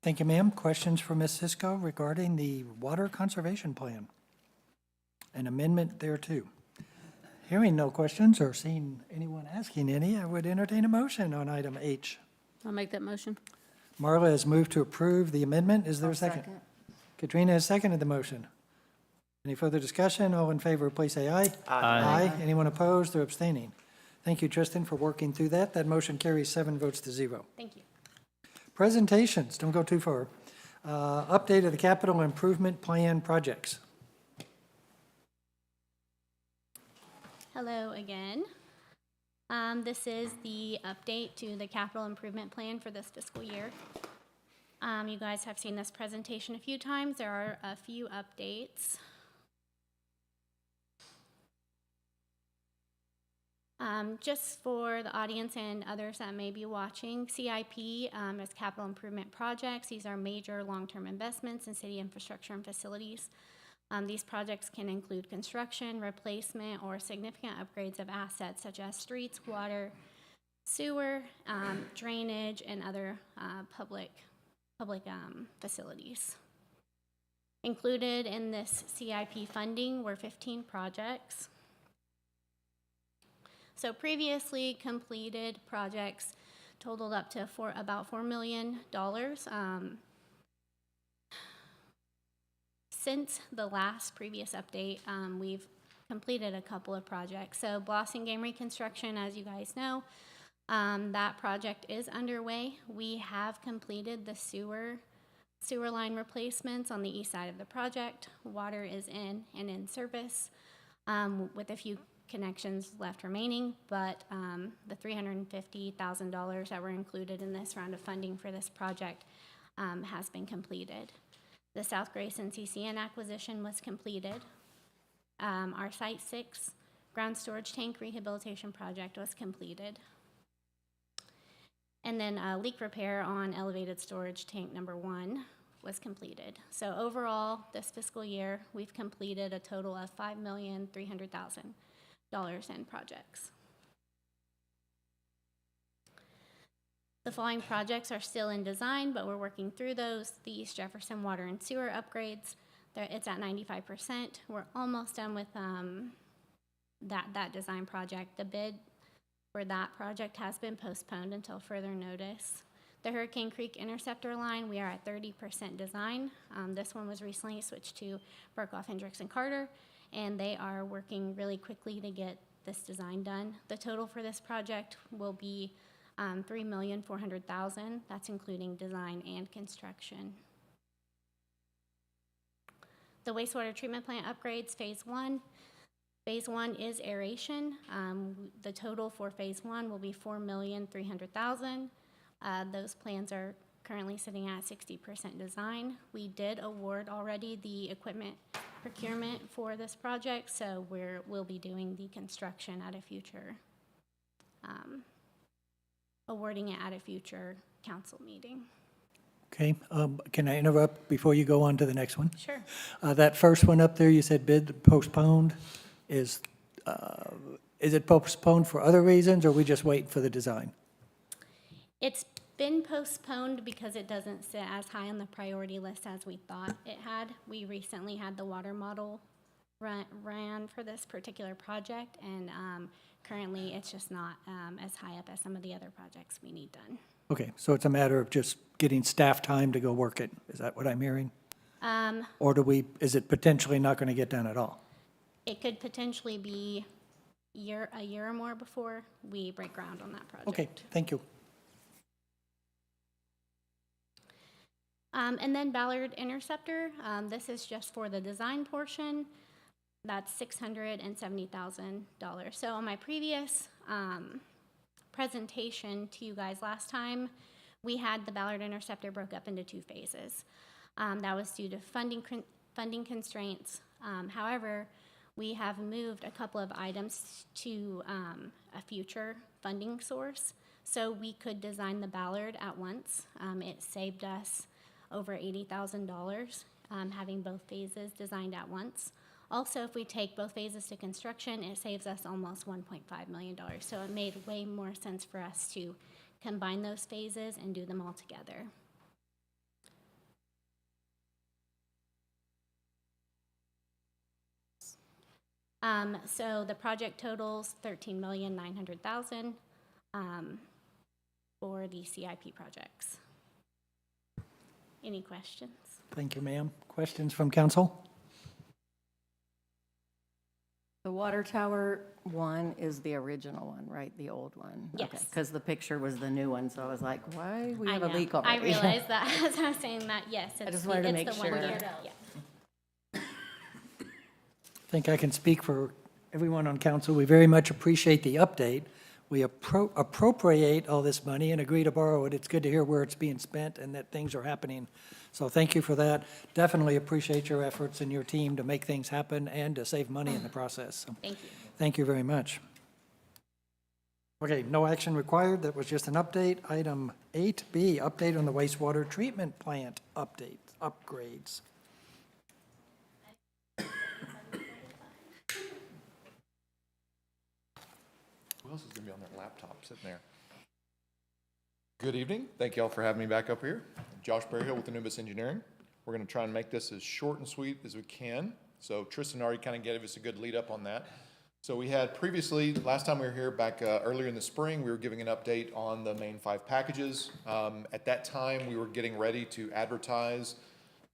Thank you, ma'am. Questions for Ms. Cisco regarding the water conservation plan? An amendment there too. Hearing no questions or seeing anyone asking any, I would entertain a motion on item H. I'll make that motion. Marla has moved to approve the amendment. Is there a second? Katrina has seconded the motion. Any further discussion? All in favor, please say aye. Aye. Anyone opposed or abstaining? Thank you, Tristan, for working through that. That motion carries 7 votes to 0. Thank you. Presentations, don't go too far. Update of the capital improvement plan projects. Hello again. This is the update to the capital improvement plan for this fiscal year. You guys have seen this presentation a few times. There are a few updates. Just for the audience and others that may be watching, CIP is capital improvement projects. These are major long-term investments in city infrastructure and facilities. These projects can include construction, replacement, or significant upgrades of assets such as streets, water, sewer, drainage, and other public facilities. Included in this CIP funding were 15 projects. So previously completed projects totaled up to about $4 million. Since the last previous update, we've completed a couple of projects. So Blossing Game reconstruction, as you guys know, that project is underway. We have completed the sewer line replacements on the east side of the project. Water is in and in service, with a few connections left remaining, but the $350,000 that were included in this round of funding for this project has been completed. The South Grayson CCN acquisition was completed. Our Site 6 ground storage tank rehabilitation project was completed. And then leak repair on elevated storage tank number 1 was completed. So overall, this fiscal year, we've completed a total of $5,300,000 in projects. The following projects are still in design, but we're working through those. The East Jefferson water and sewer upgrades, it's at 95%. We're almost done with that design project. The bid for that project has been postponed until further notice. The Hurricane Creek Interceptor line, we are at 30% design. This one was recently switched to Burkhoff, Hendricks, and Carter, and they are working really quickly to get this design done. The total for this project will be $3,400,000. That's including design and construction. The wastewater treatment plant upgrades, phase 1. Phase 1 is aeration. The total for phase 1 will be $4,300,000. Those plans are currently sitting at 60% design. We did award already the equipment procurement for this project, so we'll be doing the construction at a future, awarding it at a future council meeting. Okay, can I interrupt before you go on to the next one? Sure. That first one up there, you said bid postponed. Is it postponed for other reasons, or are we just waiting for the design? It's been postponed because it doesn't sit as high on the priority list as we thought it had. We recently had the water model ran for this particular project, and currently it's just not as high up as some of the other projects we need done. Okay, so it's a matter of just getting staff time to go work it. Is that what I'm hearing? Or is it potentially not going to get done at all? It could potentially be a year or more before we break ground on that project. Okay, thank you. And then Ballard Interceptor, this is just for the design portion. That's $670,000. So on my previous presentation to you guys last time, we had the Ballard Interceptor broke up into 2 phases. That was due to funding constraints. However, we have moved a couple of items to a future funding source, so we could design the Ballard at once. It saved us over $80,000 having both phases designed at once. Also, if we take both phases to construction, it saves us almost $1.5 million. So it made way more sense for us to combine those phases and do them all together. So the project totals $13,900,000 for the CIP projects. Any questions? Thank you, ma'am. Questions from council? The water tower one is the original one, right? The old one? Yes. Because the picture was the new one, so I was like, why we I have a know. leak already? I realized that as I was saying that, yes. I just wanted to make it's the one sure. here. Yeah. I think I can speak for everyone on council. We very much appreciate the update. We appropriate all this money and agree to borrow it. It's good to hear where it's being spent and that things are happening. So thank you for that. Definitely appreciate your efforts and your team to make things happen and to save money in the process. So Thank you. thank you very much. Okay, no action required. That was just an update. Item 8B, update on the wastewater treatment plant upgrades. Who else is going to be on their laptop sitting there? Good evening. Thank you all for having me back up here. Josh Berryhill with Anubis Engineering. We're going to try and make this as short and sweet as we can. So Tristan already kind of gave us a good lead up on that. So we had previously, last time we were here back earlier in the spring, we were giving an update on the main 5 packages. At that time, we were getting ready to advertise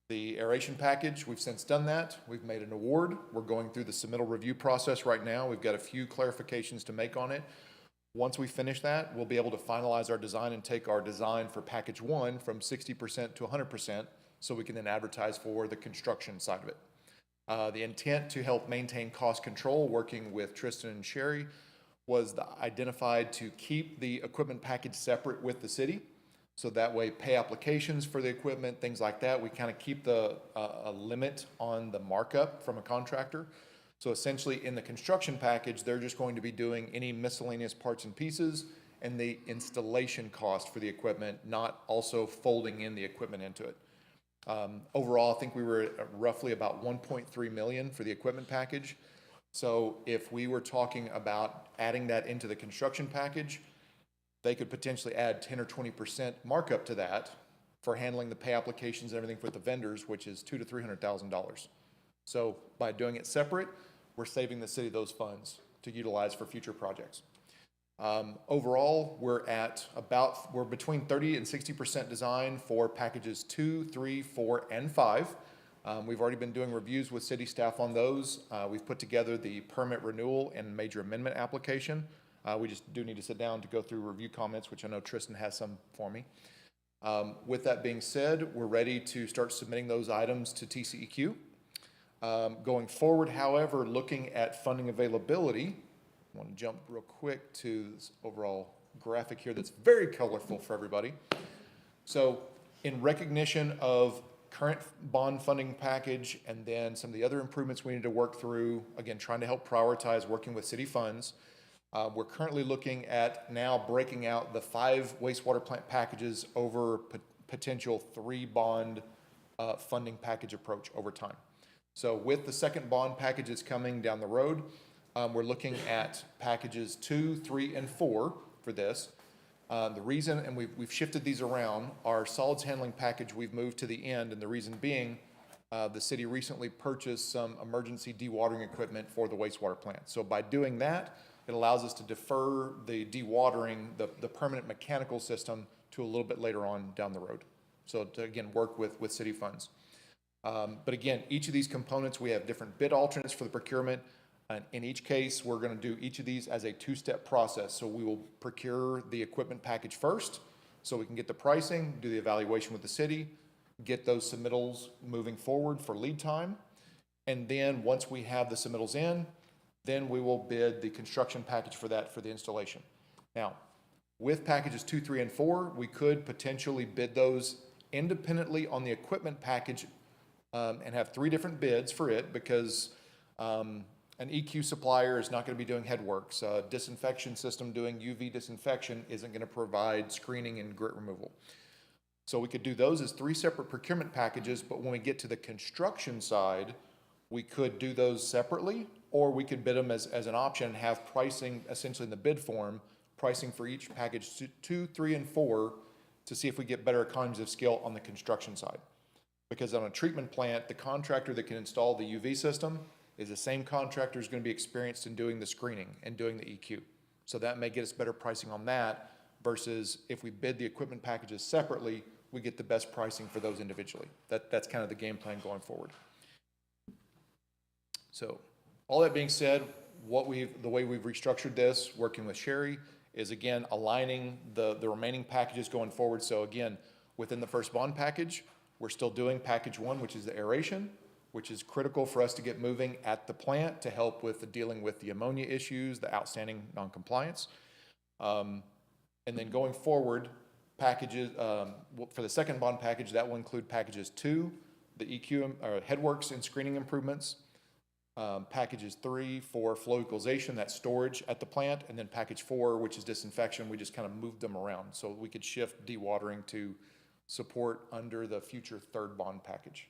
the aeration package. We've since done that. We've made an award. We're going through the submittal review process right now. We've got a few clarifications to make on it. Once we finish that, we'll be able to finalize our design and take our design for package 1 from 60% to 100%, so we can then advertise for the construction side of it. The intent to help maintain cost control, working with Tristan and Sherry, was identified to keep the equipment package separate with the city. So that way, pay applications for the equipment, things like that, we kind of keep a limit on the markup from a contractor. So essentially, in the construction package, they're just going to be doing any miscellaneous parts and pieces and the installation cost for the equipment, not also folding in the equipment into it. Overall, I think we were at roughly about 1.3 million for the equipment package. So if we were talking about adding that into the construction package, they could potentially add 10 or 20% markup to that for handling the pay applications and everything for the vendors, which is $200,000 to $300,000. So by doing it separate, we're saving the city those funds to utilize for future projects. Overall, we're between 30 and 60% design for packages 2, 3, 4, and 5. We've already been doing reviews with city staff on those. We've put together the permit renewal and major amendment application. We just do need to sit down to go through review comments, which I know Tristan has some for me. With that being said, we're ready to start submitting those items to TCEQ. Going forward, however, looking at funding availability, I want to jump real quick to this overall graphic here that's very colorful for everybody. So in recognition of current bond funding package and then some of the other improvements we need to work through, again, trying to help prioritize working with city funds, we're currently looking at now breaking out the 5 wastewater plant packages over potential 3 bond funding package approach over time. So with the second bond packages coming down the road, we're looking at packages 2, 3, and 4 for this. The reason, and we've shifted these around, our solids handling package we've moved to the end, and the reason being, the city recently purchased some emergency dewatering equipment for the wastewater plant. So by doing that, it allows us to defer the dewatering, the permanent mechanical system to a little bit later on down the road. So to, again, work with city funds. But again, each of these components, we have different bid alternates for the procurement. And in each case, we're going to do each of these as a two-step process. So we will procure the equipment package first, so we can get the pricing, do the evaluation with the city, get those submittals moving forward for lead time. And then once we have the submittals in, then we will bid the construction package for that for the installation. Now, with packages 2, 3, and 4, we could potentially bid those independently on the equipment package and have 3 different bids for it, because an EQ supplier is not going to be doing headworks. A disinfection system doing UV disinfection isn't going to provide screening and grit removal. So we could do those as 3 separate procurement packages, but when we get to the construction side, we could do those separately, or we could bid them as an option and have pricing essentially in the bid form, pricing for each package 2, 3, and 4 to see if we get better economies of scale on the construction side. Because on a treatment plant, the contractor that can install the UV system is the same contractor who's going to be experienced in doing the screening and doing the EQ. So that may get us better pricing on that, versus if we bid the equipment packages separately, we get the best pricing for those individually. That's kind of the game plan going forward. So all that being said, the way we've restructured this, working with Sherry, is again aligning the remaining packages going forward. So again, within the first bond package, we're still doing package 1, which is the aeration, which is critical for us to get moving at the plant to help with dealing with the ammonia issues, the outstanding noncompliance. And then going forward, packages, for the second bond package, that will include packages 2, the EQ, headworks and screening improvements, packages 3 for flow equalization, that's storage at the plant, and then package 4, which is disinfection. We just kind of moved them around so we could shift dewatering to support under the future third bond package.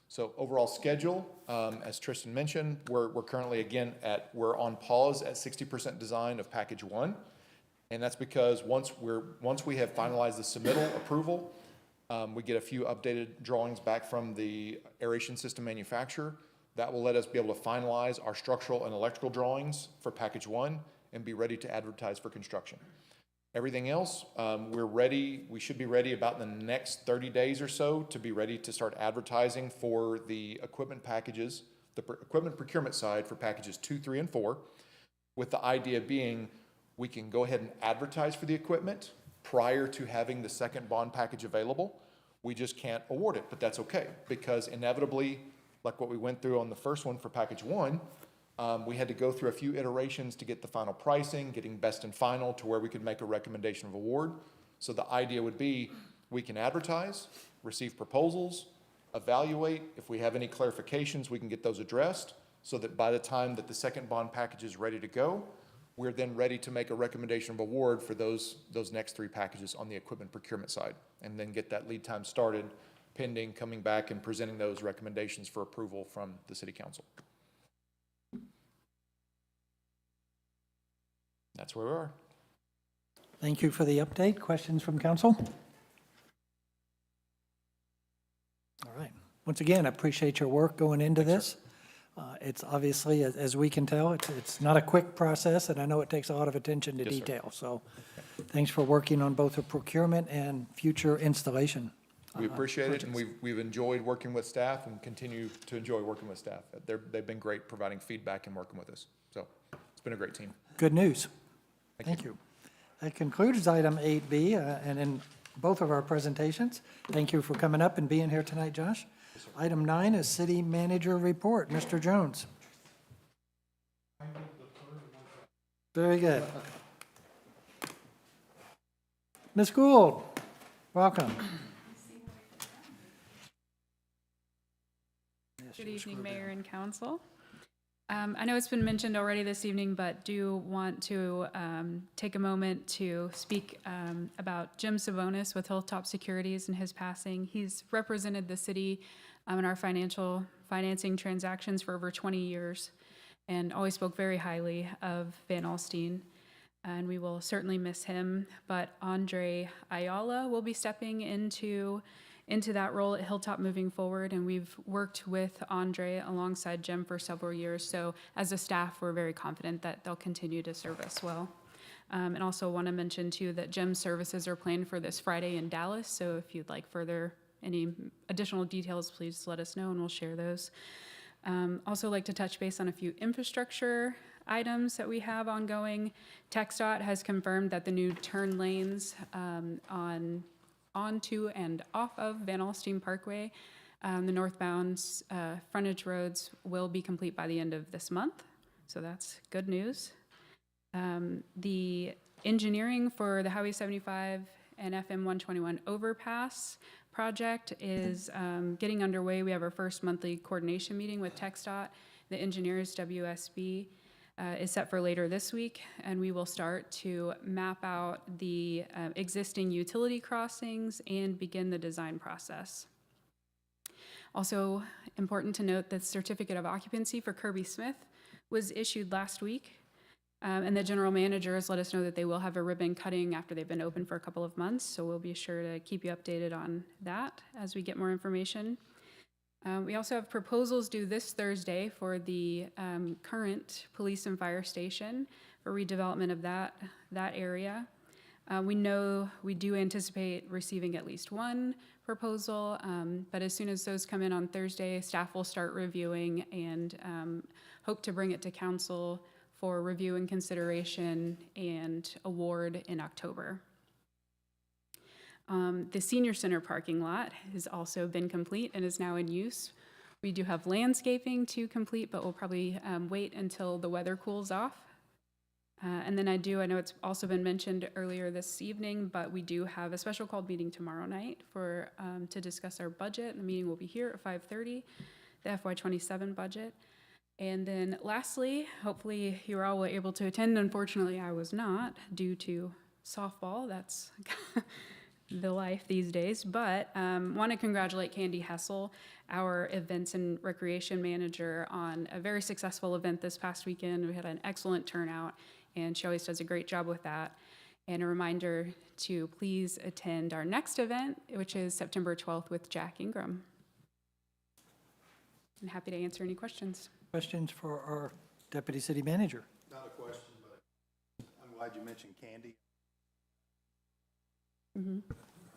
So overall schedule, as Tristan mentioned, we're currently again we're on pause at 60% design of package 1. And that's because once we have finalized the submittal approval, we get a few updated drawings back from the aeration system manufacturer. That will let us be able to finalize our structural and electrical drawings for package 1 and be ready to advertise for construction. Everything else, we're ready. We should be ready about the next 30 days or so to be ready to start advertising for the equipment packages, the equipment procurement side for packages 2, 3, and 4, with the idea being we can go ahead and advertise for the equipment prior to having the second bond package available. We just can't award it, but that's okay, because inevitably, like what we went through on the first one for package 1, we had to go through a few iterations to get the final pricing, getting best and final to where we could make a recommendation of award. So the idea would be we can advertise, receive proposals, evaluate. If we have any clarifications, we can get those addressed so that by the time that the second bond package is ready to go, we're then ready to make a recommendation of award for those next 3 packages on the equipment procurement side, and then get that lead time started pending coming back and presenting those recommendations for approval from the city council. That's where we are. Thank you for the update. Questions from council? All right. Once again, I appreciate your work going into this. It's obviously, as we can tell, it's not a quick process, and I know it takes a lot of attention to Yes, sir. detail. So thanks for working on both the procurement and future installation. We appreciate it, and projects. we've enjoyed working with staff and continue to enjoy working with staff. They've been great providing feedback and working with us. So it's been a great team. Good news. Thank you. That concludes item 8B, and in both of our presentations. Thank you for coming up and being here tonight, Josh. Item 9 is city manager report. Mr. Jones. Very good. Ms. Gould, welcome. Good evening, Mayor and Council. I know it's been mentioned already this evening, but do want to take a moment to speak about Jim Savonis with Hilltop Securities and his passing. He's represented the city in our financing transactions for over 20 years and always spoke very highly of Van Alstyne. and we will certainly miss him. But Andre Ayala will be stepping into that role at Hilltop moving forward, and we've worked with Andre alongside Jim for several years. So as a staff, we're very confident that they'll continue to serve us well. And also want to mention too that Jim's services are planned for this Friday in Dallas. So if you'd like any additional details, please let us know and we'll share those. Also like to touch base on a few infrastructure items that we have ongoing. TxDOT has confirmed that the new turn lanes onto and off of Van Alstyne Parkway, the northbound frontage roads will be complete by the end of this month. So that's good news. The engineering for the Highway 75 and FM 121 overpass project is getting underway. We have our first monthly coordination meeting with TxDOT. The engineers, WSB, is set for later this week, and we will start to map out the existing utility crossings and begin the design process. Also important to note that certificate of occupancy for Kirby Smith was issued last week. And the general manager has let us know that they will have a ribbon cutting after they've been open for a couple of months. So we'll be sure to keep you updated on that as we get more information. We also have proposals due this Thursday for the current police and fire station for redevelopment of that area. We know we do anticipate receiving at least one proposal, but as soon as those come in on Thursday, staff will start reviewing and hope to bring it to council for review and consideration and award in October. The senior center parking lot has also been complete and is now in use. We do have landscaping to complete, but we'll probably wait until the weather cools off. And then I know it's also been mentioned earlier this evening, but we do have a special called meeting tomorrow night to discuss our budget. The meeting will be here at 5:30, the FY27 budget. And then lastly, hopefully you were all able to attend. Unfortunately, I was not due to softball. That's the life these days. But want to congratulate Candy Hessel, our events and recreation manager, on a very successful event this past weekend. We had an excellent turnout, and she always does a great job with that. And a reminder to please attend our next event, which is September 12th with Jack Ingram. I'm happy to answer any questions. Questions for our deputy city manager? Not a question, but I'm glad you mentioned Candy.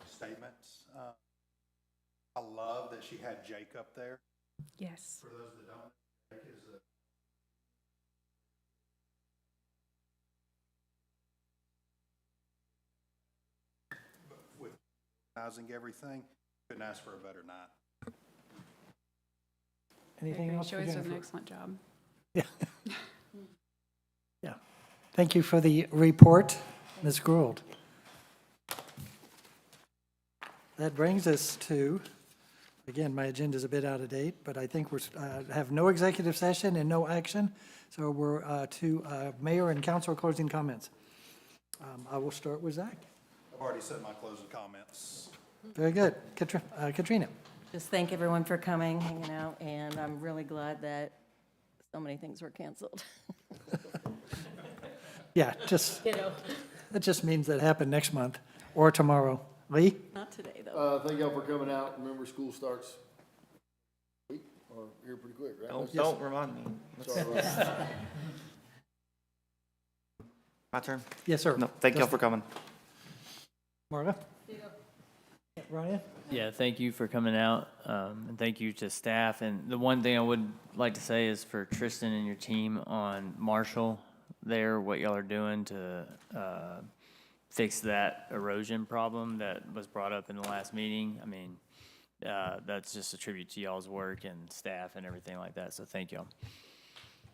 Statements. I love that she had Jake up there. Yes. For those that don't know, Jake is with organizing everything, couldn't ask for a better night. Anything else She for always does an Jennifer? excellent job. Yeah. Thank you for the report, Ms. Gould. That brings us to, again, my agenda's a bit out of date, but I think we have no executive session and no action. So we're to mayor and council closing comments. I will start with Zach. I've already said my closing comments. Very good. Katrina. Just thank everyone for coming, hanging out, and I'm really glad that so many things were canceled. Yeah, that just means that happened next month or tomorrow. Lee? Not today, though. Thank y'all for coming out. Remember, school starts week or here pretty quick, right? Don't remind me. Sorry. My turn? Yes, sir. No, thank y'all for coming. Marla? Ryan? Yeah, thank you for coming out, and thank you to staff. And the one thing I would like to say is for Tristan and your team on Marshall there, what y'all are doing to fix that erosion problem that was brought up in the last meeting. I mean, that's just a tribute to y'all's work and staff and everything like that, so thank y'all.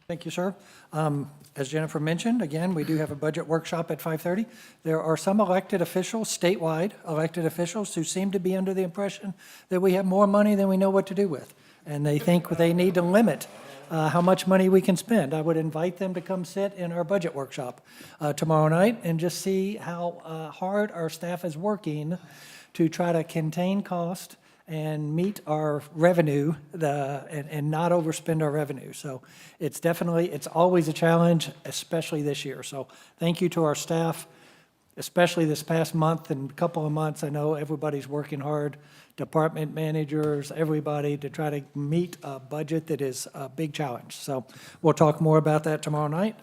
Thank you, sir. As Jennifer mentioned, again, we do have a budget workshop at 5:30. There are some elected officials, statewide elected officials, who seem to be under the impression that we have more money than we know what to do with. And they think they need to limit how much money we can spend. I would invite them to come sit in our budget workshop tomorrow night and just see how hard our staff is working to try to contain cost and meet our revenue, and not overspend our revenue. So it's always a challenge, especially this year. So thank you to our staff, especially this past month and couple of months. I know everybody's working hard, department managers, everybody, to try to meet a budget that is a big challenge. So we'll talk more about that tomorrow night.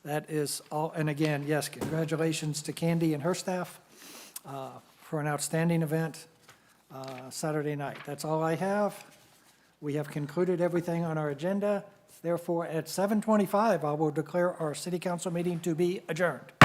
That is all, and again, yes, congratulations to Candy and her staff for an outstanding event Saturday night. That's all I have. We have concluded everything on our agenda. Therefore, at 7:25, I will declare our city council meeting to be adjourned.